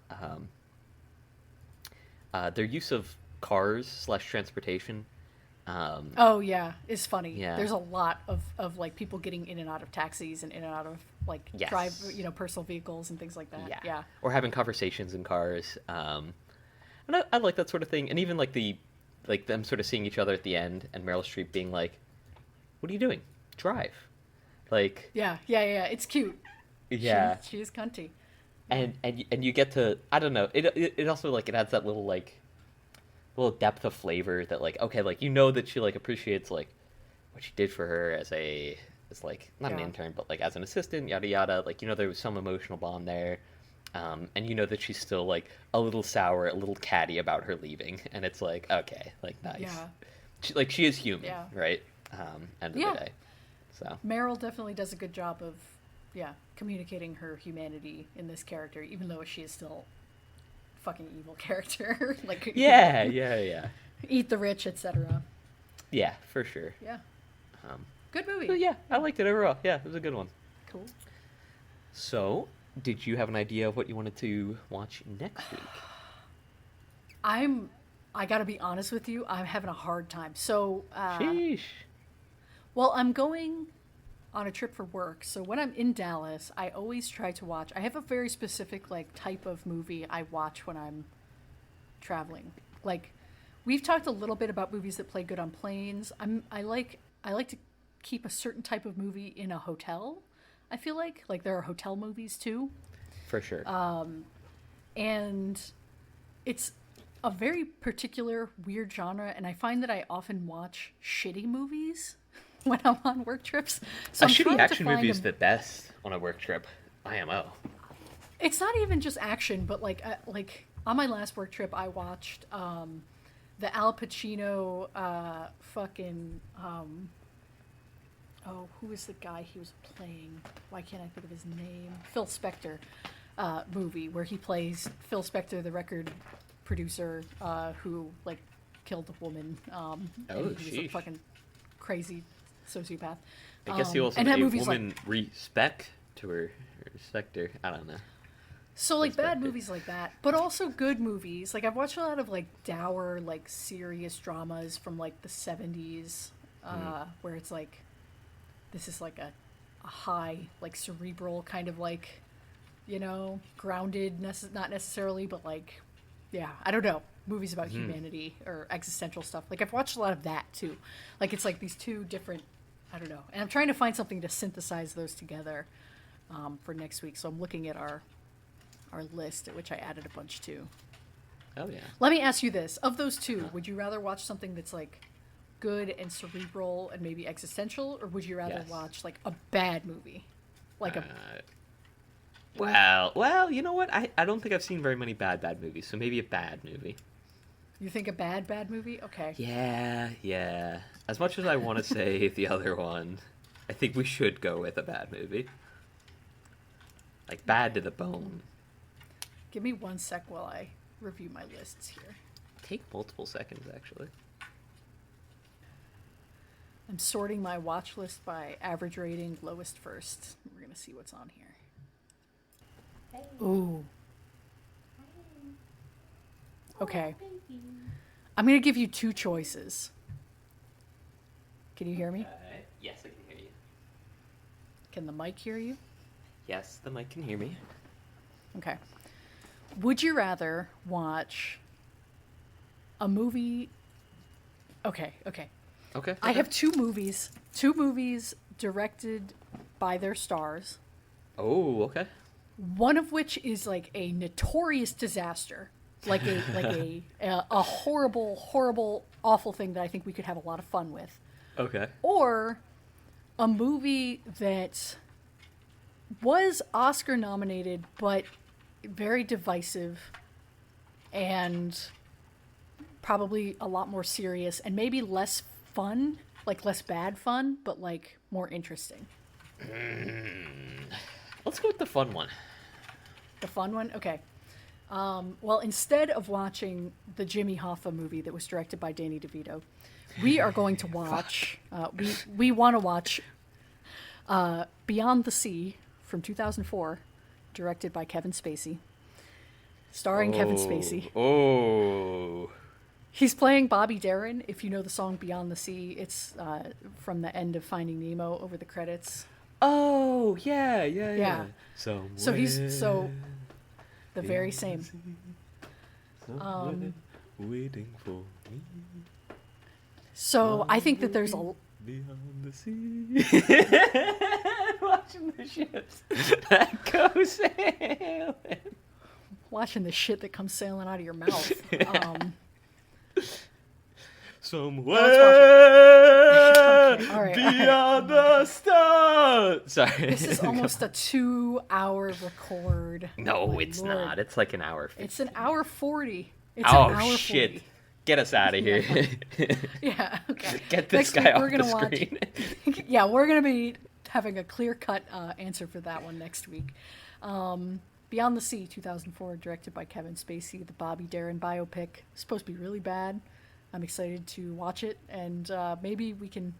Their use of cars / transportation. Oh yeah, it's funny. Yeah. There's a lot of like people getting in and out of taxis and in and out of like Yes. personal vehicles and things like that. Yeah. Yeah. Or having conversations in cars. And I like that sort of thing. And even like them sort of seeing each other at the end and Meryl Streep being like, "What are you doing? Drive." Like, Yeah. It's cute. yeah. She is cunty. And you get to, I don't know, it also like it adds that little depth of flavor that like, okay, like you know that she like appreciates like what she did for her as like not an Yeah. intern but like as an assistant, yada yada, like you know there was some emotional bond there. And you know that she's still like a little sour, a little catty about her leaving, and it's like, okay, like nice. Yeah. She is human, Yeah. right? End of Yeah. the day. So Meryl definitely does a good job of communicating her humanity in this character, even though she is still fucking evil character. Like yeah. eat the rich, etc. Yeah, for sure. Yeah. Um, Good movie. But yeah, I liked it overall. Yeah, it was a good one. Cool. So, did you have an idea of what you wanted to watch next week? I gotta be honest with you, I'm having a hard time. So, Sheesh. well, I'm going on a trip for work. So when I'm in Dallas, I always try to watch. I have a very specific like type of movie I watch when I'm traveling. Like we've talked a little bit about movies that play good on planes. I like to keep a certain type of movie in a hotel. I feel like there are hotel movies too. For sure. And it's a very particular weird genre, and I find that I often watch shitty movies when I'm on work trips. So a I'm shitty trying to action find movie is a- the best on a work trip. IMO. It's not even just action, but like on my last work trip, I watched the Al Pacino who was the guy he was playing? Why can't I think of his name? Phil Spector movie where he plays Phil Spector, the record producer who like killed a woman. And he was a sheesh. fucking crazy sociopath. I guess he also and that a movie's woman respect to her. Respect her. I don't know. So like bad Perspective. movies like that, but also good movies. Like I've watched a lot of like dour, like serious dramas from like the 70s, where it's like this is like a high, like cerebral kind of like, grounded, not necessarily, but like, yeah, I don't know, movies about humanity or existential stuff. Like I've watched a lot of that too. Like it's like these two different, I don't know, and I'm trying to find something to synthesize those together for next week. So I'm looking at our list, at which I added a bunch too. Oh yeah. Let me ask you this: of those two, would you rather watch something that's like good and cerebral and maybe existential, or would you rather Yes. watch like a bad movie, like a Well, you know what? I don't think I've seen very many bad movies, so maybe a bad movie. You think a bad movie? Okay. Yeah. As much as I want to say the other one, I think we should go with a bad movie. Like, bad to the bone. Give me 1 sec while I review my lists here. Take multiple seconds, actually. I'm sorting my watch list by average rating, lowest first. We're going to see what's on here. Ooh. Okay. I'm going to give you 2 choices. Can you hear me? Yes, I can hear you. Can the mic hear you? Yes, the mic can hear me. Okay. Would you rather watch a movie? Okay. I have 2 movies. 2 movies directed by their stars. Oh, okay. One of which is like a notorious disaster, like a horrible, awful thing that I think we could have a lot of fun with. Okay. Or a movie that was Oscar nominated, but very divisive and probably a lot more serious and maybe less fun, like less bad fun, but like more interesting. Let's go with the fun one. The fun one? Okay. Well, instead of watching the Jimmy Hoffa movie that was directed by Danny DeVito, we are going to watch, we want to watch Beyond the Sea from 2004, directed by Kevin Spacey, starring Kevin Spacey. Oh. He's playing Bobby Darin. If you know the song Beyond the Sea, it's from the end of Finding Nemo over the credits. Oh, yeah. So he's the very same. Waiting for me. So I think that there's a beyond the sea. Watching the ships that go sailing. Watching the shit that comes sailing out of your mouth. Somewhere Okay, all right. beyond the stars. Sorry. This is almost a 2-hour record. No, My it's Lord. not. It's like an hour. 50. It's an hour 40. It's Oh, an hour shit. 40. Get us out of here. Yeah, okay. Get this Next guy week, off we're gonna the watch- screen. Yeah, we're going to be having a clear-cut answer for that one next week. Beyond the Sea, 2004, directed by Kevin Spacey, the Bobby Darin biopic. It's supposed to be really bad. I'm excited to watch it, and maybe we can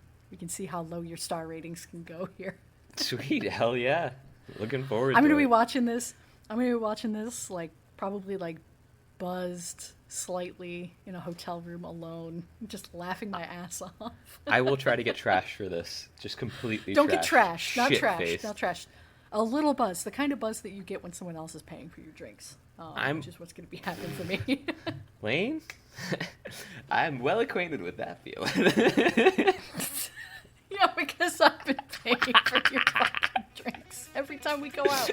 see how low your star ratings can go here. Sweet, hell yeah. Looking forward I'm to going to be it. watching this. Like probably like buzzed slightly in a hotel room alone, just laughing my ass off. I will try to get trash for this. Just completely Don't get trashed. Not trash. Shit-faced. Not trash. A little buzz. The kind of buzz that you get when someone else is paying for your drinks. Which is what's going to be happening for me. Wayne? I'm well acquainted with that feeling. Yeah, because I've been paying for your fucking drinks every time we go out.